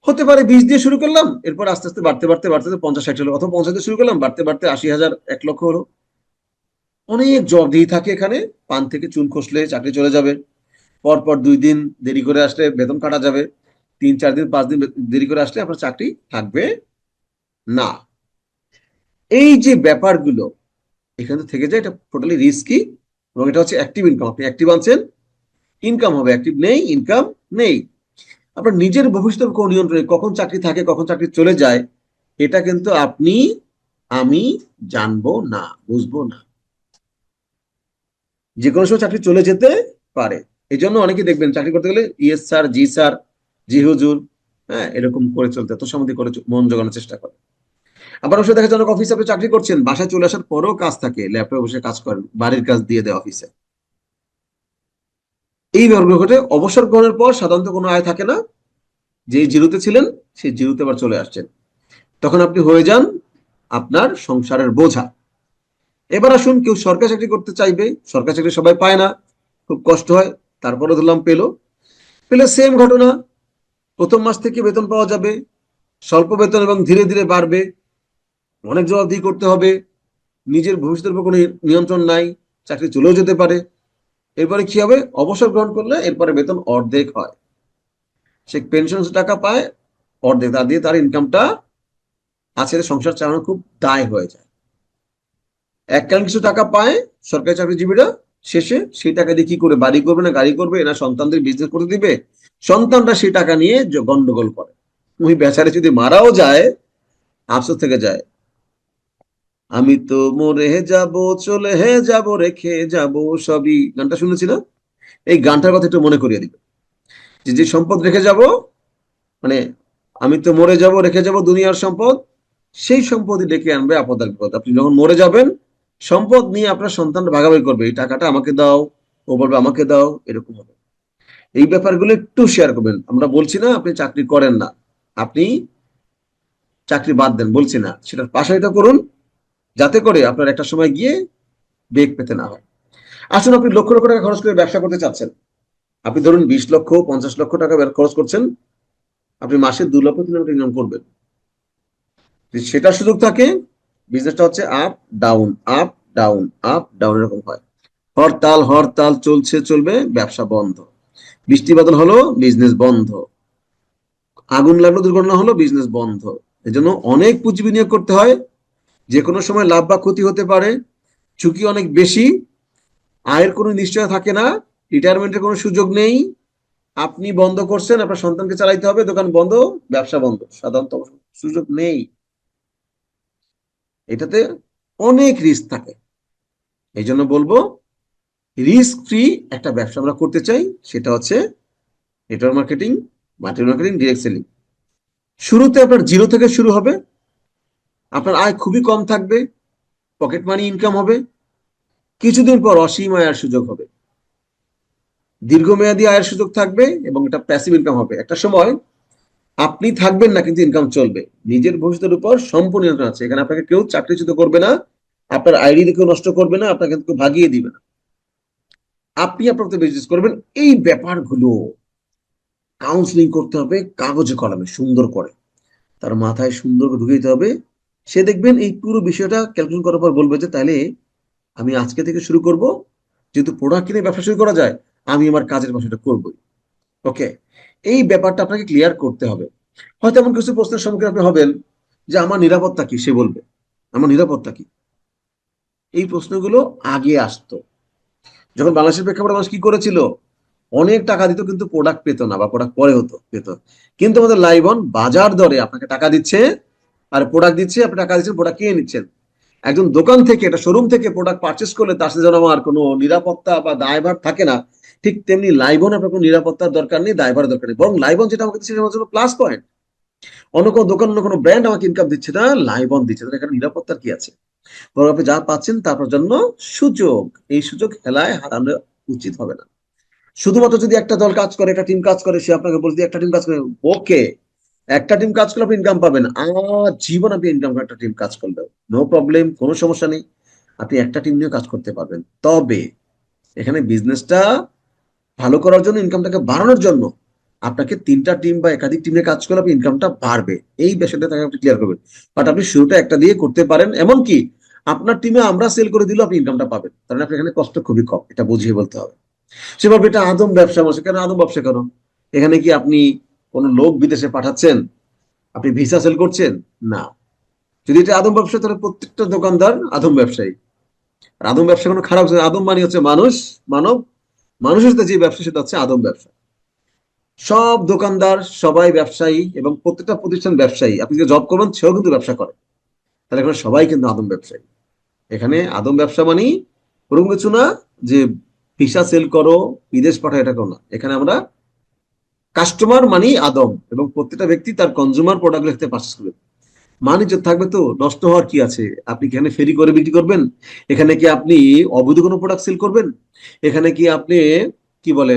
হতে পারে 20 দিয়ে শুরু করলাম, এরপর আস্তে আস্তে বাড়তে বাড়তে বাড়তে 50-60 হলো, অথবা 50 দিয়ে শুরু করলাম, বাড়তে বাড়তে 80,000, 1 লক্ষ হলো। অনেক জব দিয়ে থাকে এখানে, পান থেকে চুন খসলে চাকরি চলে যাবে, পরপর 2 দিন দেরি করে আসলে বেতন কাটা যাবে, 3-4 দিন 5 দিন দেরি করে আসলে আপনার চাকরি থাকবে না। এই যে ব্যাপারগুলো এখানে থেকে যায়, এটা টোটালি রিস্কি এবং এটা হচ্ছে অ্যাক্টিভ ইনকাম। আপনি অ্যাক্টিভ আনছেন, ইনকাম হবে, অ্যাক্টিভ নেই, ইনকাম নেই। আপনার নিজের ভবিষ্যৎ কোন নিয়ন্ত্রণে, কখন চাকরি থাকে কখন চাকরি চলে যায়, এটা কিন্তু আপনি আমি জানবো না, বুঝবো না। যে কোনো সময় চাকরি চলে যেতে পারে। এই জন্য অনেকে দেখবেন চাকরি করতে গেলে ইয়েস স্যার, জি স্যার, জি হুজুর, হ্যাঁ, এরকম করে চলতে তোষামোদী করে মন জোগানোর চেষ্টা করে। আবার অবশ্যই দেখা যায় অনেক অফিসে আপনি চাকরি করছেন, বাসায় চলে আসার পরেও কাজ থাকে, ল্যাপটপে বসে কাজ করেন, বাড়ির কাজ দিয়ে দেয় অফিসে। এই ব্যাপারগুলো ঘটে। অবসর গ্রহণের পর সাধারণত কোনো আয় থাকে না। যে জিরোতে ছিলেন সেই জিরোতে আবার চলে আসছেন, তখন আপনি হয়ে যান আপনার সংসারের বোঝা। এবার আসুন, কেউ সরকারি চাকরি করতে চাইবে, সরকারি চাকরি সবাই পায় না, খুব কষ্ট হয়, তারপরে ধরলাম পেলো, পেলে সেম ঘটনা। প্রথম মাস থেকে বেতন পাওয়া যাবে, স্বল্প বেতন এবং ধীরে ধীরে বাড়বে, অনেক জবাবদিহি করতে হবে, নিজের ভবিষ্যতের উপর কোনো নিয়ন্ত্রণ নাই, চাকরি চলেও যেতে পারে। এরপরে কি হবে, অবসর গ্রহণ করলে এরপরে বেতন অর্ধেক হয়, সে পেনশন টাকা পায় অর্ধেক, তা দিয়ে তার ইনকামটা আছে, সংসার চালানো খুব দায় হয়ে যায়। এককালীন কিছু টাকা পায় সরকারি চাকরিজীবীরা, শেষে সেই টাকা দিয়ে কি করে, বাড়ি করবে না গাড়ি করবে না সন্তানদের বিজনেস করতে দিবে, সন্তানরা সেই টাকা নিয়ে গন্ডগোল করে। ওই বেচারে যদি মারাও যায়, আফসোস থেকে যায়, আমি তো মরে যাব, চলে হে যাব, রেখে যাব সবই, গানটা শুনেছি না? এই গানটার কথা একটু মনে করিয়ে দিবে, যে যে সম্পদ রেখে যাব, মানে আমি তো মরে যাব, রেখে যাব দুনিয়ার সম্পদ, সেই সম্পদই ডেকে আনবে আপদ আর বিপদ। আপনি যখন মরে যাবেন, সম্পদ নিয়ে আপনার সন্তান ভাগাভাগি করবে, এই টাকাটা আমাকে দাও, ও বলবে আমাকে দাও, এরকম হবে। এই ব্যাপারগুলো একটু শেয়ার করবেন। আমরা বলছি না আপনি চাকরি করেন না, আপনি চাকরি বাদ দেন বলছি না, সেটার পাশাপাশি করুন, যাতে করে আপনার একটা সময় গিয়ে বেগ পেতে না হয়। আসুন, আপনি লক্ষ লক্ষ টাকা খরচ করে ব্যবসা করতে চাচ্ছেন, আপনি ধরুন 20 লক্ষ 50 লক্ষ টাকা খরচ করছেন, আপনি মাসে 2 লক্ষ 3 লক্ষ ইনকাম করবেন। সেটা সুযোগ থাকে, বিজনেসটা হচ্ছে up down, up down, up down, এরকম হয়। হরতাল হরতাল চলছে, চলবে, ব্যবসা বন্ধ। বৃষ্টি বাদল হলো, বিজনেস বন্ধ। আগুন লাগলো, দুর্ঘটনা হলো, বিজনেস বন্ধ। এজন্য অনেক পুঁজি বিনিয়োগ করতে হয়, যে কোনো সময় লাভ বা ক্ষতি হতে পারে, ঝুঁকি অনেক বেশি, আয়ের কোনো নিশ্চয়তা থাকে না, রিটায়ারমেন্টের কোনো সুযোগ নেই। আপনি বন্ধ করছেন, আপনার সন্তানকে চালাইতে হবে, দোকান বন্ধ, ব্যবসা বন্ধ, সাধারণত সুযোগ নেই। এটাতে অনেক রিস্ক থাকে। এই জন্য বলবো, রিস্ক ফ্রি একটা ব্যবসা আমরা করতে চাই, সেটা হচ্ছে network marketing, multiple marketing, direct selling. শুরুতে আপনার জিরো থেকে শুরু হবে, আপনার আয় খুবই কম থাকবে, পকেট মানি ইনকাম হবে, কিছুদিন পর অসীম আয়ের সুযোগ হবে, দীর্ঘমেয়াদী আয়ের সুযোগ থাকবে, এবং এটা প্যাসিভ ইনকাম হবে। একটা সময় আপনি থাকবেন না, কিন্তু ইনকাম চলবে। নিজের ভবিষ্যতের উপর সম্পূর্ণ নিয়ন্ত্রণ আছে, এখানে আপনাকে কেউ চাকরিচ্যুত করবে না, আপনার আইডি কেউ নষ্ট করবে না, আপনাকে কেউ ভাগিয়ে দিবে না, আপনি আপনার বিজনেস করবেন। এই ব্যাপারগুলো কাউন্সিলিং করতে হবে, কাগজে কলমে সুন্দর করে, তার মাথায় সুন্দর করে ঢুকে দিতে হবে। সে দেখবেন এই পুরো বিষয়টা ক্যালকুলেশন করার পর বলবে যে তাহলে আমি আজকে থেকে শুরু করব, যেহেতু প্রোডাক্ট কিনে ব্যবসা শুরু করা যায়, আমি আমার কাজের ব্যবসাটা করবোই। ওকে, এই ব্যাপারটা আপনাকে ক্লিয়ার করতে হবে। হয়তো এমন কিছু প্রশ্নের সম্মুখীন আপনি হবেন, যে আমার নিরাপত্তা কি, সে বলবে আমার নিরাপত্তা কি। এই প্রশ্নগুলো আগে আসতো, যখন বাংলাদেশের প্রেক্ষাপটে মানুষ কি করেছিল, অনেক টাকা দিত কিন্তু প্রোডাক্ট পেত না, বা প্রোডাক্ট পরে হতো পেত। কিন্তু আমাদের লাইবন বাজার দরে আপনাকে টাকা দিচ্ছে, আর প্রোডাক্ট দিচ্ছে, আপনি টাকা দিচ্ছেন, প্রোডাক্ট কিনে নিচ্ছেন। একজন দোকান থেকে, একটা শোরুম থেকে প্রোডাক্ট পারচেস করলে তার সাথে যেন আমার কোনো নিরাপত্তা বা দায়ভার থাকে না, ঠিক তেমনি লাইবন আপনার কোনো নিরাপত্তার দরকার নেই, দায়ভার দরকার নেই, বরং লাইবন যেটা আমাকে দিচ্ছে সেটা আমার জন্য প্লাস পয়েন্ট। অন্য কোনো দোকান, অন্য কোনো ব্র্যান্ড আমাকে ইনকাম দিচ্ছে না, লাইবন দিচ্ছে, তাহলে এখানে নিরাপত্তার কি আছে? বরং আপনি যা পাচ্ছেন তা আপনার জন্য সুযোগ। এই সুযোগ হেলায় হারানো উচিত হবে না। শুধুমাত্র যদি একটা দল কাজ করে, একটা টিম কাজ করে, সে আপনাকে বলছে একটা টিম কাজ করে, ওকে, একটা টিম কাজ করলে আপনি ইনকাম পাবেন, জীবন আপনি ইনকাম করেন একটা টিম কাজ করলেও, নো প্রবলেম, কোনো সমস্যা নেই, আপনি একটা টিম নিয়ে কাজ করতে পারবেন। তবে এখানে বিজনেসটা ভালো করার জন্য, ইনকামটাকে বাড়ানোর জন্য আপনাকে 3টা টিম বা একাধিক টিমে কাজ করলে আপনি ইনকামটা বাড়বে, এই বিষয়টা তাকে আপনি ক্লিয়ার করবেন। বাট আপনি শুরুটা একটা দিয়ে করতে পারেন, এমনকি আপনার টিমে আমরা সেল করে দিলেও আপনি ইনকামটা পাবেন, কারণ আপনি এখানে কষ্ট খুবই কম, এটা বুঝিয়ে বলতে হবে। সেভাবে এটা আদম ব্যবসা বলছে, কেন আদম ব্যবসা কেন? এখানে কি আপনি কোন লোক বিদেশে পাঠাচ্ছেন, আপনি ভিসা সেল করছেন? না। যদি এটা আদম ব্যবসা, তাহলে প্রত্যেকটা দোকানদার আদম ব্যবসায়ী। আর আদম ব্যবসা কোনো খারাপ, আদম মানে হচ্ছে মানুষ, মানব, মানুষের সাথে যে ব্যবসা সেটা হচ্ছে আদম ব্যবসা। সব দোকানদার সবাই ব্যবসায়ী, এবং প্রত্যেকটা প্রতিষ্ঠান ব্যবসায়ী। আপনি যে জব করবেন সেও কিন্তু ব্যবসা করে, তাহলে এখানে সবাই কিন্তু আদম ব্যবসায়ী। এখানে আদম ব্যবসা মানে ওরকম কিছু না যে ভিসা সেল করো বিদেশ পাঠাও, এটা কোনো না। এখানে আমরা কাস্টমার মানি আদম, এবং প্রত্যেকটা ব্যক্তি তার কনজিউমার প্রোডাক্ট লিখতে পারচেজ করবে। বাণিজ্য থাকবে তো, নষ্ট হওয়ার কি আছে? আপনি কি এখানে ফেরি করে বিক্রি করবেন? এখানে কি আপনি অবৈধ কোনো প্রোডাক্ট সেল করবেন? এখানে কি আপনি কি বলে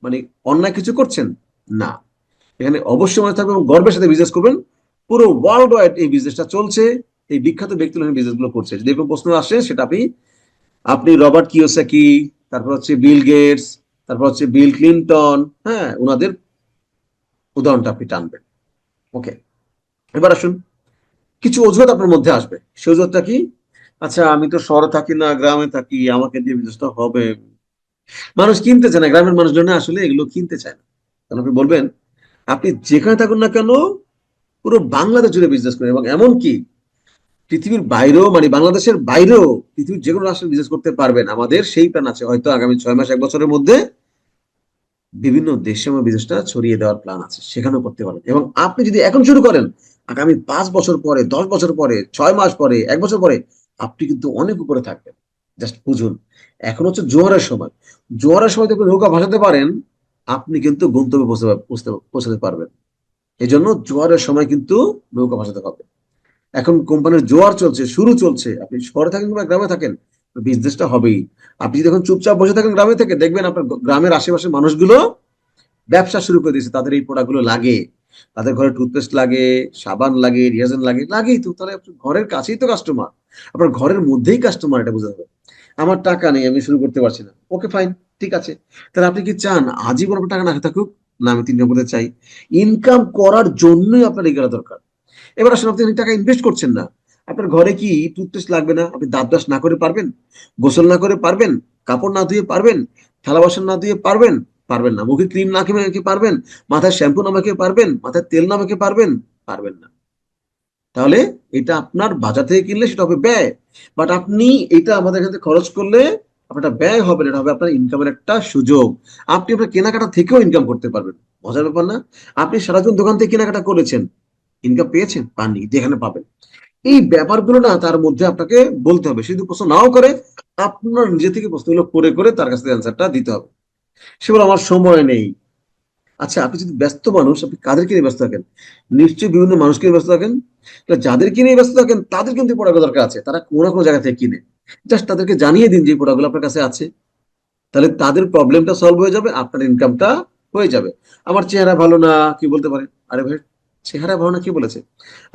মানে অন্যায় কিছু করছেন? না। এখানে অবশ্যই মনে থাকবে এবং গর্বের সাথে বিজনেস করবেন। পুরো ওয়ার্ল্ড ওয়াইড এই বিজনেসটা চলছে। এই বিখ্যাত ব্যক্তিরা বিজনেস গুলো করছে। যদি এরকম প্রশ্ন আসে সেটা আপনি আপনি রবার্ট কিওসাকি, তারপর হচ্ছে বিল গেটস, তারপর হচ্ছে বিল ক্লিনটন, হ্যাঁ, ওনাদের উদাহরণটা আপনি টানবেন। ওকে, এবার আসুন, কিছু অজুহাত আপনার মধ্যে আসবে। সেই অজুহাতটা কি? আচ্ছা, আমি তো শহরে থাকি না, গ্রামে থাকি, আমাকে দিয়ে বিজনেসটা হবে। মানুষ কিনতে চায় না, গ্রামের মানুষজন আসলে এগুলো কিনতে চায় না। কারণ আপনি বলবেন, আপনি যেখানে থাকুন না কেন পুরো বাংলাদেশ জুড়ে বিজনেস করেন, এবং এমনকি পৃথিবীর বাইরেও মানে বাংলাদেশের বাইরেও পৃথিবীর যে কোনো রাষ্ট্রে বিজনেস করতে পারবেন। আমাদের সেই প্ল্যান আছে, হয়তো আগামী 6 মাস 1 বছরের মধ্যে বিভিন্ন দেশে আমার বিজনেসটা ছড়িয়ে দেওয়ার প্ল্যান আছে, সেখানেও করতে পারেন। এবং আপনি যদি এখন শুরু করেন, আগামী 5 বছর পরে, 10 বছর পরে, 6 মাস পরে, 1 বছর পরে আপনি কিন্তু অনেক উপরে থাকবেন। জাস্ট বুঝুন, এখন হচ্ছে জোয়ারের সময়। জোয়ারের সময় যদি নৌকা ভাসাতে পারেন, আপনি কিন্তু গন্তব্যে পৌঁছাতে পারবেন। এই জন্য জোয়ারের সময় কিন্তু নৌকা ভাসাতে হবে। এখন কোম্পানির জোয়ার চলছে, শুরু চলছে, আপনি শহরে থাকেন বা গ্রামে থাকেন, বিজনেসটা হবেই। আপনি যদি এখন চুপচাপ বসে থাকেন গ্রামে থেকে, দেখবেন আপনার গ্রামের আশেপাশের মানুষগুলো ব্যবসা শুরু করে দিয়েছে। তাদের এই প্রোডাক্ট গুলো লাগে, তাদের ঘরে টুথপেস্ট লাগে, সাবান লাগে, ডিটারজেন্ট লাগে, লাগেই তো। তাহলে আপনার ঘরের কাছেই তো কাস্টমার, আপনার ঘরের মধ্যেই কাস্টমার, এটা বুঝতে হবে। আমার টাকা নেই, আমি শুরু করতে পারছি না, ওকে ফাইন, ঠিক আছে। তাহলে আপনি কি চান আজীবন আপনার টাকা না থাকুক? না, আমি 3 নম্বরে চাই ইনকাম করার জন্যই আপনার এগুলো দরকার। এবার আসলে আপনি অনেক টাকা ইনভেস্ট করছেন না, আপনার ঘরে কি টুথপেস্ট লাগবে না? আপনি দাঁত ব্রাশ না করে পারবেন? গোসল না করে পারবেন? কাপড় না ধুয়ে পারবেন? থালা বাসন না ধুয়ে পারবেন? পারবেন না। মুখে ক্রিম না খেয়ে পারবেন? মাথায় শ্যাম্পু না মেখে পারবেন? মাথায় তেল না মেখে পারবেন? পারবেন না। তাহলে এটা আপনার বাজার থেকে কিনলে সেটা হবে ব্যয়। বাট আপনি এটা আমাদের এখান থেকে খরচ করলে আপনার ব্যয় হবে না, এটা হবে আপনার ইনকামের একটা সুযোগ। আপনি আপনার কেনাকাটা থেকেও ইনকাম করতে পারবেন। মজার ব্যাপার না? আপনি সারাদিন দোকান থেকে কেনাকাটা করেছেন, ইনকাম পেয়েছেন? পাননি, যেখানে পাবেন। এই ব্যাপারগুলো না তার মধ্যে আপনাকে বলতে হবে। সে যদি প্রশ্ন নাও করে, আপনার নিজে থেকে প্রশ্নগুলো করে করে তার কাছে অ্যান্সারটা দিতে হবে। সে বলে আমার সময় নেই। আচ্ছা, আপনি যদি ব্যস্ত মানুষ, আপনি কাদেরকে নিয়ে ব্যস্ত থাকেন? নিশ্চয়ই বিভিন্ন মানুষকে নিয়ে ব্যস্ত থাকেন। তাহলে যাদেরকে নিয়ে ব্যস্ত থাকেন তাদের কিন্তু প্রোডাক্ট দরকার আছে, তারা কোনো না কোনো জায়গা থেকে কিনে। জাস্ট তাদেরকে জানিয়ে দিন যে প্রোডাক্টগুলো আপনার কাছে আছে। তাহলে তাদের প্রবলেমটা সলভ হয়ে যাবে, আপনার ইনকামটা হয়ে যাবে। আমার চেহারা ভালো না, কি বলতে পারে? আরে ভাই, চেহারা ভালো না কি বলেছে?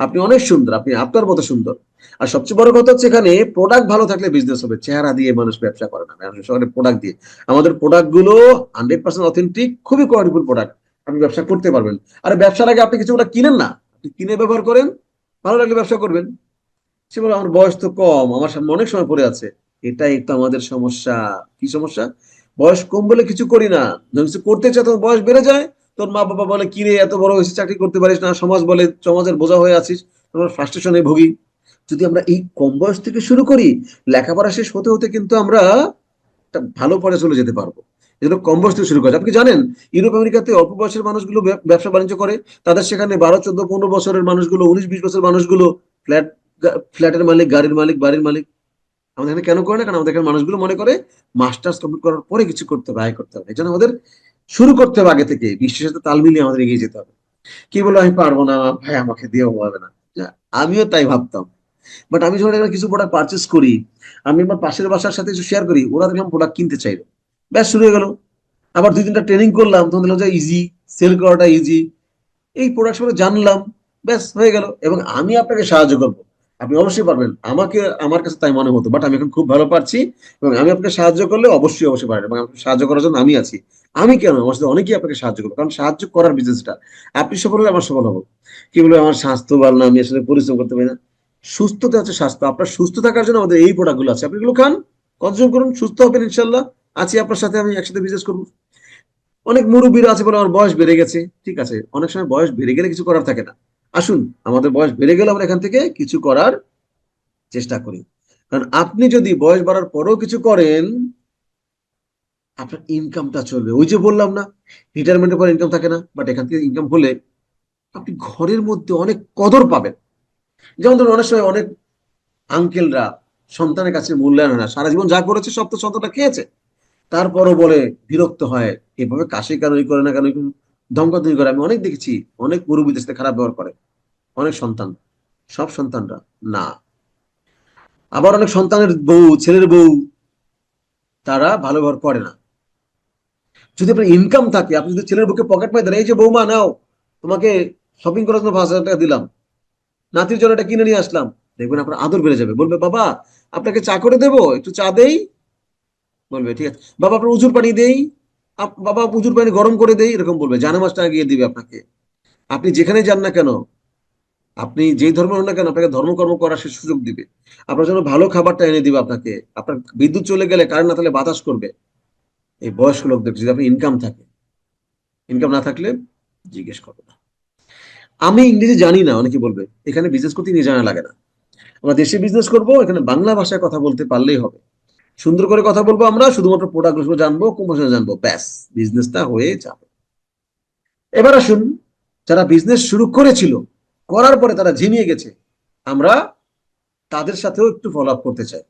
আপনি অনেক সুন্দর, আপনি আপনার মতো সুন্দর। আর সবচেয়ে বড় কথা হচ্ছে এখানে প্রোডাক্ট ভালো থাকলে বিজনেস হবে। চেহারা দিয়ে মানুষ ব্যবসা করে না, মানুষ সবাই প্রোডাক্ট দিয়ে। আমাদের প্রোডাক্ট গুলো 100% অথেন্টিক, খুবই কোয়ালিটিফুল প্রোডাক্ট। আপনি ব্যবসা করতে পারবেন। আর ব্যবসার আগে আপনি কিছু প্রোডাক্ট কিনেন না, আপনি কিনে ব্যবহার করেন, ভালো লাগলে ব্যবসা করবেন। সে বলে আমার বয়স তো কম, আমার সামনে অনেক সময় পড়ে আছে। এটাই তো আমাদের সমস্যা। কি সমস্যা? বয়স কম বলে কিছু করি না। যখন কিছু করতে চাই তখন বয়স বেড়ে যায়। তোর মা বাবা বলে কি রে, এত বড় হয়েছিস, চাকরি করতে পারিস না? সমাজ বলে সমাজের বোঝা হয়ে আছিস। আমরা ফ্রাস্ট্রেশনে ভুগি। যদি আমরা এই কম বয়স থেকে শুরু করি, লেখাপড়া শেষ হতে হতে কিন্তু আমরা একটা ভালো পরে চলে যেতে পারবো। এজন্য কম বয়স থেকে শুরু করা। আপনি কি জানেন ইউরোপ আমেরিকাতে অল্প বয়সের মানুষগুলো ব্যবসা বাণিজ্য করে? তাদের সেখানে 12 14 15 বছরের মানুষগুলো, 19 20 বছরের মানুষগুলো ফ্ল্যাট ফ্ল্যাটের মালিক, গাড়ির মালিক, বাড়ির মালিক। আমাদের এখানে কেন করে না? কারণ আমাদের এখানে মানুষগুলো মনে করে মাস্টার্স কমপ্লিট করার পরে কিছু করতে হবে, আয় করতে হবে। এই জন্য আমাদের শুরু করতে হবে আগে থেকে, বিশ্বের সাথে তাল মিলিয়ে আমাদের এগিয়ে যেতে হবে। কি বলে আমি পারবো না ভাই, আমাকে দিয়েও হবে না। আমিও তাই ভাবতাম। বাট আমি যখন এখানে কিছু প্রোডাক্ট পারচেস করি, আমি আমার পাশের বাসার সাথে কিছু শেয়ার করি, ওরা দেখলাম প্রোডাক্ট কিনতে চাইলো, ব্যাস শুরু হয়ে গেল। আবার 2 3টা ট্রেনিং করলাম, তখন দেখলাম যে ইজি, সেল করাটা ইজি। এই প্রোডাক্ট সম্পর্কে জানলাম, ব্যাস হয়ে গেল। এবং আমি আপনাকে সাহায্য করবো, আপনি অবশ্যই পারবেন। আমাকে আমার কাছে তাই মনে হতো, বাট আমি এখন খুব ভালো পারছি। এবং আমি আপনাকে সাহায্য করলে অবশ্যই অবশ্যই পারেন, এবং আপনাকে সাহায্য করার জন্য আমি আছি। আমি কেন, আমার সাথে অনেকেই আপনাকে সাহায্য করবো, কারণ সাহায্য করার বিজনেসটা। আপনি সফল হলে আমার সফল হবো। কি বলবো, আমার স্বাস্থ্য ভালো না, আমি আসলে পরিশ্রম করতে পারি না। সুস্থতা হচ্ছে স্বাস্থ্য। আপনার সুস্থ থাকার জন্য আমাদের এই প্রোডাক্ট গুলো আছে, আপনি এগুলো খান, কনজিউম করুন, সুস্থ হবেন ইনশাল্লাহ। আছি আপনার সাথে, আমি একসাথে বিজনেস করবো। অনেক মুরব্বীরা আছে বলে আমার বয়স বেড়ে গেছে। ঠিক আছে, অনেক সময় বয়স বেড়ে গেলে কিছু করার থাকে না। আসুন, আমাদের বয়স বেড়ে গেলে আমরা এখান থেকে কিছু করার চেষ্টা করি। কারণ আপনি যদি বয়স বাড়ার পরেও কিছু করেন, আপনার ইনকামটা চলবে। ওই যে বললাম না, রিটায়ারমেন্টের পর ইনকাম থাকে না, বাট এখান থেকে ইনকাম হলে আপনি ঘরের মধ্যে অনেক কদর পাবেন। যেমন ধরুন অনেক সময় অনেক আঙ্কেলরা সন্তানের কাছে মূল্যায়ন হয় না, সারা জীবন যা করেছে সব তো সন্তানটা খেয়েছে, তারপরও বলে বিরক্ত হয়, এভাবে কাশি কেন করে না কেন, ধমকাধমকি করে। আমি অনেক দেখেছি, অনেক মুরব্বীদের সাথে খারাপ ব্যবহার করে অনেক সন্তান, সব সন্তানরা না। আবার অনেক সন্তানের বউ, ছেলের বউ, তারা ভালো ব্যবহার করে না। যদি আপনার ইনকাম থাকে, আপনি যদি ছেলের বুকে পকেট মারি দেন, এই যে বৌমা নাও, তোমাকে শপিং করার জন্য 5,000 টাকা দিলাম, নাতির জন্য এটা কিনে নিয়ে আসলাম, দেখবেন আপনার আদর বেড়ে যাবে। বলবে বাবা আপনাকে চা করে দেবো, একটু চা দেই, বলবে ঠিক আছে। বাবা আপনার উজুর পানি দেই, বাবা উজুর পানি গরম করে দেই, এরকম বলবে। জানামাজ টাকা গিয়ে দিবে আপনাকে। আপনি যেখানে যান না কেন, আপনি যেই ধর্ম হন না কেন, আপনাকে ধর্মকর্ম করার সে সুযোগ দিবে, আপনার জন্য ভালো খাবারটা এনে দিবে আপনাকে। আপনার বিদ্যুৎ চলে গেলে, কারেন্ট না থাকলে বাতাস করবে। এই বয়স্ক লোকদের যদি আপনি ইনকাম থাকে, ইনকাম না থাকলে জিজ্ঞেস করবে না। আমি ইংরেজি জানি না, অনেকে বলবে এখানে বিজনেস করতে ইংরেজি জানা লাগে না। আমরা দেশে বিজনেস করব, এখানে বাংলা ভাষায় কথা বলতে পারলেই হবে। সুন্দর করে কথা বলবো, আমরা শুধুমাত্র প্রোডাক্ট জানবো, কোম্পানি জানবো, ব্যাস, বিজনেসটা হয়ে যাবে। এবার আসুন, যারা বিজনেস শুরু করেছিল, করার পরে তারা ঝিমিয়ে গেছে, আমরা তাদের সাথেও একটু ফলো আপ করতে চাই।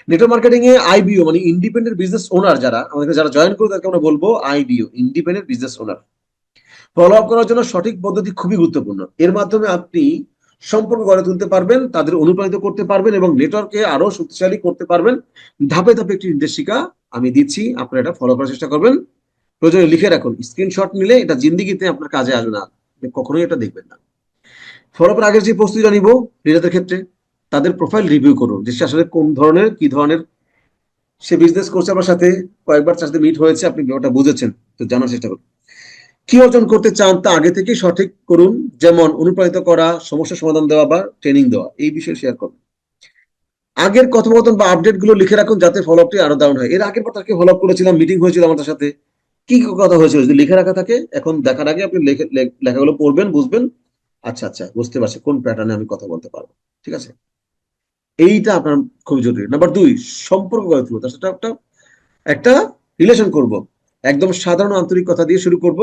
নেটওয়ার্ক মার্কেটিং এ আইবিও মানে ইন্ডিপেন্ডেন্ট বিজনেস ওনার, যারা আমাদেরকে যারা জয়েন করবে তাদেরকে আমরা বলবো IBO, independent business owner. Follow up করার জন্য সঠিক পদ্ধতি খুবই গুরুত্বপূর্ণ। এর মাধ্যমে আপনি সম্পর্ক গড়ে তুলতে পারবেন, তাদের অনুপ্রাণিত করতে পারবেন এবং নেটওয়ার্ককে আরো শক্তিশালী করতে পারবেন। ধাপে ধাপে একটি নির্দেশিকা আমি দিচ্ছি, আপনারা এটা ফলো করার চেষ্টা করবেন। প্রয়োজনে লিখে রাখুন, স্ক্রিনশট নিলে এটা জিন্দিগিতে আপনার কাজে আসবে না, কখনোই এটা দেখবেন না। ফলো করার আগে যে প্রস্তুতিটা নিব নিজেদের ক্ষেত্রে, তাদের প্রোফাইল রিভিউ করুন, যে সে আসলে কোন ধরনের, কি ধরনের সে বিজনেস করছে, আপনার সাথে কয়েকবার তার সাথে মিট হয়েছে, আপনি ব্যাপারটা বুঝেছেন, তো জানার চেষ্টা করুন। কি অর্জন করতে চান তা আগে থেকে সঠিক করুন, যেমন অনুপ্রাণিত করা, সমস্যা সমাধান দেওয়া বা ট্রেনিং দেওয়া, এই বিষয়ে শেয়ার করুন। আগের কথোপকথন বা আপডেট গুলো লিখে রাখুন, যাতে ফলো আপটি আরো দারুণ হয়। এর আগের পর তাকে ফলো আপ করেছিলাম, মিটিং হয়েছিল আমাদের সাথে, কি কি কথা হয়েছিল, যদি লিখে রাখা থাকে, এখন দেখার আগে আপনি লেখাগুলো পড়বেন, বুঝবেন, আচ্ছা আচ্ছা বুঝতে পারছি কোন প্যাটার্নে আমি কথা বলতে পারবো। ঠিক আছে, এইটা আপনার খুব জরুরি। নাম্বার 2, সম্পর্ক গড়ে তুলবো, তার সাথে একটা একটা রিলেশন করব। একদম সাধারণ আন্তরিক কথা দিয়ে শুরু করব,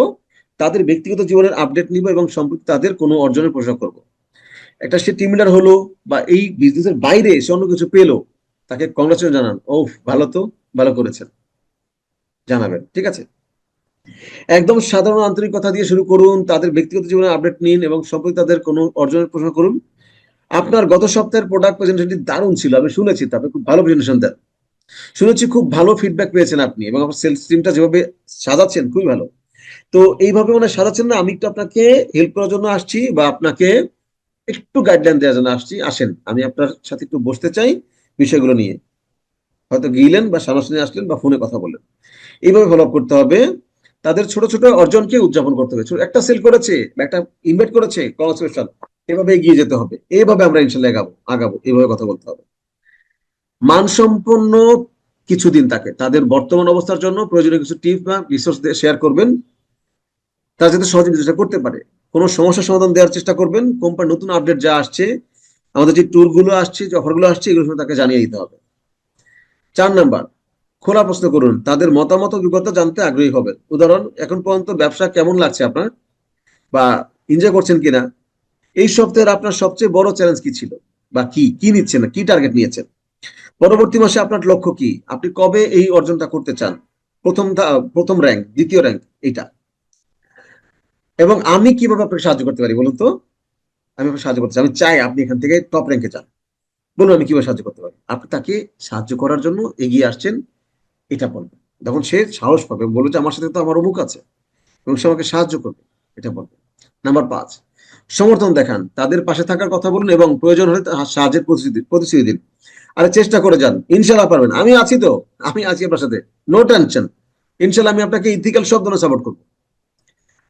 তাদের ব্যক্তিগত জীবনের আপডেট নিব এবং সম্প্রতি তাদের কোনো অর্জনের প্রশংসা করব। একটা সে টিম লিডার হলো বা এই বিজনেসের বাইরে সে অন্য কিছু পেলো, তাকে কংগ্রাচুলেশন জানান, ও ভালো, তো ভালো করেছেন, জানাবেন। ঠিক আছে, একদম সাধারণ আন্তরিক কথা দিয়ে শুরু করুন, তাদের ব্যক্তিগত জীবনের আপডেট নিন এবং সম্প্রতি তাদের কোনো অর্জনের প্রশংসা করুন। আপনার গত সপ্তাহের প্রোডাক্ট প্রেজেন্টেশনটি দারুণ ছিল, আমি শুনেছি, তারপরে খুব ভালো প্রেজেন্টেশন দেন, শুনেছি খুব ভালো ফিডব্যাক পেয়েছেন আপনি, এবং আপনার সেলস টিমটা যেভাবে সাজাচ্ছেন খুবই ভালো। তো এইভাবে মানে সাজাচ্ছেন না, আমি একটু আপনাকে হেল্প করার জন্য আসছি, বা আপনাকে একটু গাইডলাইন দেওয়ার জন্য আসছি, আসেন আমি আপনার সাথে একটু বসতে চাই বিষয়গুলো নিয়ে। হয়তো গিয়েলেন বা সামনাসামনি আসলেন বা ফোনে কথা বললেন, এইভাবে ফলো আপ করতে হবে। তাদের ছোট ছোট অর্জনকে উদযাপন করতে হবে, একটা সেল করেছে বা একটা ইনভাইট করেছে, কংগ্রাচুলেশন, এভাবে এগিয়ে যেতে হবে, এভাবে আমরা ইনশাল্লাহ আগাবো আগাবো, এভাবে কথা বলতে হবে। মানসম্পন্ন কিছুদিন তাকে তাদের বর্তমান অবস্থার জন্য প্রয়োজনীয় কিছু টিপস বা রিসোর্স শেয়ার করবেন, তারা যাতে সহজে বিজনেসটা করতে পারে। কোনো সমস্যার সমাধান দেওয়ার চেষ্টা করবেন, কোম্পানির নতুন আপডেট যা আসছে, আমাদের যে ট্যুর গুলো আসছে, যে অফার গুলো আসছে, এগুলো তাকে জানিয়ে দিতে হবে। 4 নাম্বার, খোলা প্রশ্ন করুন, তাদের মতামত অভিজ্ঞতা জানতে আগ্রহী হবেন। উদাহরণ, এখন পর্যন্ত ব্যবসা কেমন লাগছে আপনার, বা এনজয় করছেন কিনা, এই সপ্তাহের আপনার সবচেয়ে বড় চ্যালেঞ্জ কি ছিল, বা কি কি নিচ্ছেন, কি টার্গেট নিয়েছেন, পরবর্তী মাসে আপনার লক্ষ্য কি, আপনি কবে এই অর্জনটা করতে চান, প্রথম র্যাঙ্ক, দ্বিতীয় র্যাঙ্ক, এটা। এবং আমি কিভাবে আপনাকে সাহায্য করতে পারি বলুন তো, আমি আপনাকে সাহায্য করতে চাই, আমি চাই আপনি এখান থেকে টপ র্যাঙ্কে যান, বলুন আমি কিভাবে সাহায্য করতে পারি। আপনি তাকে সাহায্য করার জন্য এগিয়ে আসছেন, এটা বলবেন। তখন সে সাহস পাবে, বলবে যে আমার সাথে তো আমার অমুক আছে এবং সে আমাকে সাহায্য করবে, এটা বলবে। নাম্বার 5, সমর্থন দেখান, তাদের পাশে থাকার কথা বলুন এবং প্রয়োজন হলে সাহায্যের প্রতিশ্রুতি দিন। আরে চেষ্টা করে যান, ইনশাল্লাহ পারবেন, আমি আছি তো, আমি আছি আপনার সাথে, নো টেনশন, ইনশাল্লাহ আমি আপনাকে ইথিক্যাল সব ধরনের সাপোর্ট করবো।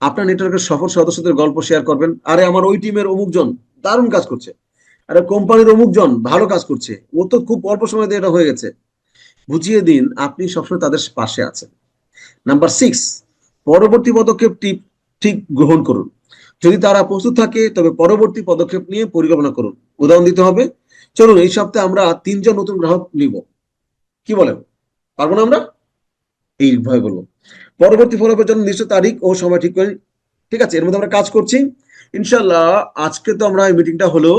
আপনার নেটওয়ার্কের সফল সদস্যদের গল্প শেয়ার করবেন, আরে আমার ওই টিমের অমুক জন দারুণ কাজ করছে, আরে কোম্পানির অমুক জন ভালো কাজ করছে, ও তো খুব অল্প সময় দিয়ে এটা হয়ে গেছে, বুঝিয়ে দিন আপনি সবসময় তাদের পাশে আছেন। নাম্বার 6, পরবর্তী পদক্ষেপ ঠিক গ্রহণ করুন। যদি তারা প্রস্তুত থাকে তবে পরবর্তী পদক্ষেপ নিয়ে পরিকল্পনা করুন। উদাহরণ দিতে হবে, চলুন এই সপ্তাহে আমরা 3 জন নতুন গ্রাহক নিব, কি বলেন, পারবো না আমরা, এইভাবে বলবো। পরবর্তী ফলোআপের জন্য নিশ্চিত তারিখ ও সময় ঠিক করে, ঠিক আছে, এর মধ্যে আমরা কাজ করছি ইনশাল্লাহ। আজকে তো আমরা এই মিটিংটা হলো,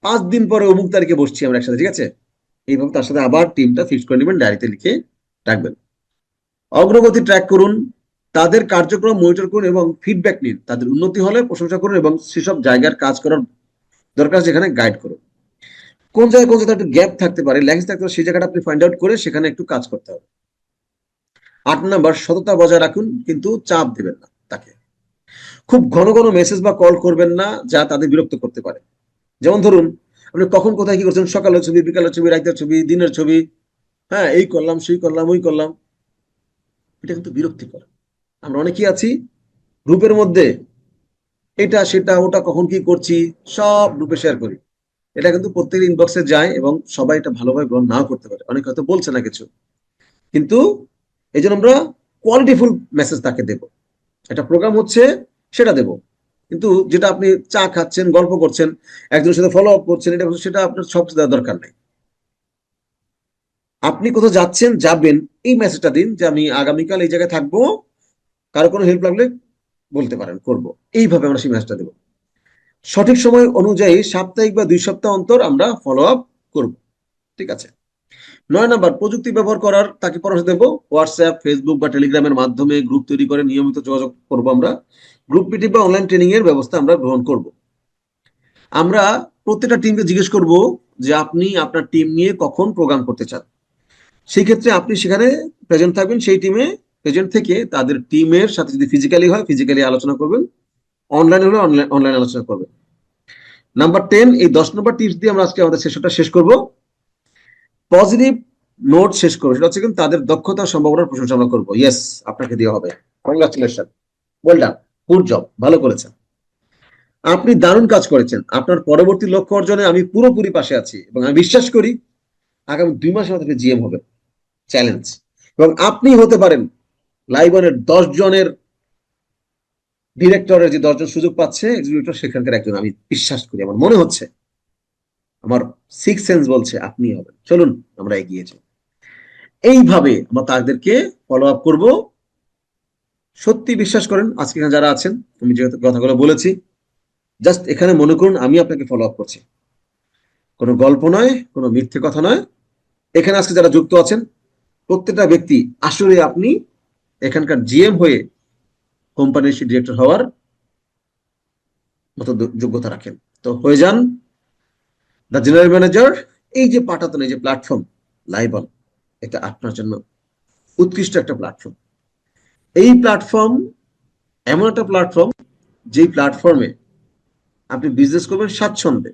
5 দিন পরে অমুক তারিখে বসছি আমরা একসাথে, ঠিক আছে? এইভাবে তার সাথে আবার টিমটা ফিক্স করে নেবেন, ডায়েরিতে লিখে রাখবেন। অগ্রগতি ট্র্যাক করুন, তাদের কার্যক্রম মনিটর করুন এবং ফিডব্যাক নিন। তাদের উন্নতি হলে প্রশংসা করুন এবং সেসব জায়গার কাজ করার দরকার যেখানে গাইড করুন। কোন জায়গায় একটু গ্যাপ থাকতে পারে, ল্যাগস থাকতে পারে, সেই জায়গাটা আপনি ফাইন্ড আউট করে সেখানে একটু কাজ করতে হবে। 8 নাম্বার, সততা বজায় রাখুন কিন্তু চাপ দেবেন না তাকে। খুব ঘন ঘন মেসেজ বা কল করবেন না যা তাদের বিরক্ত করতে পারে। যেমন ধরুন, আপনি কখন কোথায় কি করছেন, সকালের ছবি, বিকালের ছবি, রাতের ছবি, দিনের ছবি, হ্যাঁ এই করলাম সেই করলাম ওই করলাম, এটা কিন্তু বিরক্তিকর। আমরা অনেকেই আছি গ্রুপের মধ্যে এটা সেটা ওটা কখন কি করছি সব গ্রুপে শেয়ার করি। এটা কিন্তু প্রত্যেকের ইনবক্সে যায় এবং সবাই এটা ভালোভাবে গ্রহণ নাও করতে পারে, অনেকে হয়তো বলছে না কিছু, কিন্তু এই জন্য আমরা কোয়ালিটিফুল মেসেজ তাকে দেব। একটা প্রোগ্রাম হচ্ছে সেটা দেব, কিন্তু যেটা আপনি চা খাচ্ছেন, গল্প করছেন, একজনের সাথে ফলো আপ করছেন, এটা সেটা আপনার সব দেওয়ার দরকার নেই। আপনি কোথাও যাচ্ছেন, যাবেন, এই মেসেজটা দিন যে আমি আগামীকাল এই জায়গায় থাকবো, কারো কোনো হেল্প লাগলে বলতে পারেন, করব। এইভাবে আমরা সেই মেসেজটা দেবো। সঠিক সময় অনুযায়ী সাপ্তাহিক বা 2 সপ্তাহ অন্তর আমরা ফলো আপ করবো, ঠিক আছে? 9 নাম্বার, প্রযুক্তি ব্যবহার করার তাকে পরামর্শ দেবো। হোয়াটসঅ্যাপ, ফেসবুক বা টেলিগ্রামের মাধ্যমে গ্রুপ তৈরি করে নিয়মিত যোগাযোগ করবো আমরা। গ্রুপ মিটিং বা অনলাইন ট্রেনিং এর ব্যবস্থা আমরা গ্রহণ করব। আমরা প্রত্যেকটা টিমকে জিজ্ঞেস করব যে আপনি আপনার টিম নিয়ে কখন প্রোগ্রাম করতে চান। সেই ক্ষেত্রে আপনি সেখানে প্রেজেন্ট থাকবেন, সেই টিমে প্রেজেন্ট থেকে তাদের টিমের সাথে যদি ফিজিক্যালি হয় ফিজিক্যালি আলোচনা করবেন, অনলাইন হলে অনলাইন আলোচনা করবেন। নাম্বার 10, এই 10 নম্বর টিপস দিয়ে আমরা আজকে আমাদের সেশনটা শেষ করব। পজিটিভ নোট শেষ করবো, সেটা হচ্ছে কিন্তু তাদের দক্ষতা সম্ভাবনার প্রশংসা আমরা করবো। ইয়েস, আপনাকে দেওয়া হবে, congratulation, well done, good job, ভালো করেছেন, আপনি দারুণ কাজ করেছেন, আপনার পরবর্তী লক্ষ্য অর্জনে আমি পুরোপুরি পাশে আছি এবং আমি বিশ্বাস করি আগামী 2 মাসের মধ্যে জিএম হবে, চ্যালেঞ্জ। এবং আপনি হতে পারেন লাইবনের 10 জনের ডিরেক্টরের, যে 10 জন সুযোগ পাচ্ছে এক্সিকিউটিভ, সেখানকার একজন। আমি বিশ্বাস করি, আমার মনে হচ্ছে, আমার সিক্স সেন্স বলছে আপনি হবেন। চলুন আমরা এগিয়ে যাই, এইভাবে আমরা তাদেরকে ফলো আপ করবো। সত্যি বিশ্বাস করেন, আজকে এখানে যারা আছেন, আমি যেহেতু কথাগুলো বলেছি, জাস্ট এখানে মনে করুন আমি আপনাকে ফলো আপ করছি, কোনো গল্প নয়, কোনো মিথ্যে কথা নয়। এখানে আজকে যারা যুক্ত আছেন প্রত্যেকটা ব্যক্তি আসলে আপনি এখানকার জিএম হয়ে কোম্পানির ডিরেক্টর হওয়ার মতো যোগ্যতা রাখেন। তো হয়ে যান দ্য জেনারেল ম্যানেজার। এই যে পাঠাতন, এই যে প্ল্যাটফর্ম লাইবন, এটা আপনার জন্য উৎকৃষ্ট একটা প্ল্যাটফর্ম। এই প্ল্যাটফর্ম এমন একটা প্ল্যাটফর্ম, যেই প্ল্যাটফর্মে আপনি বিজনেস করবেন স্বাচ্ছন্দ্যে,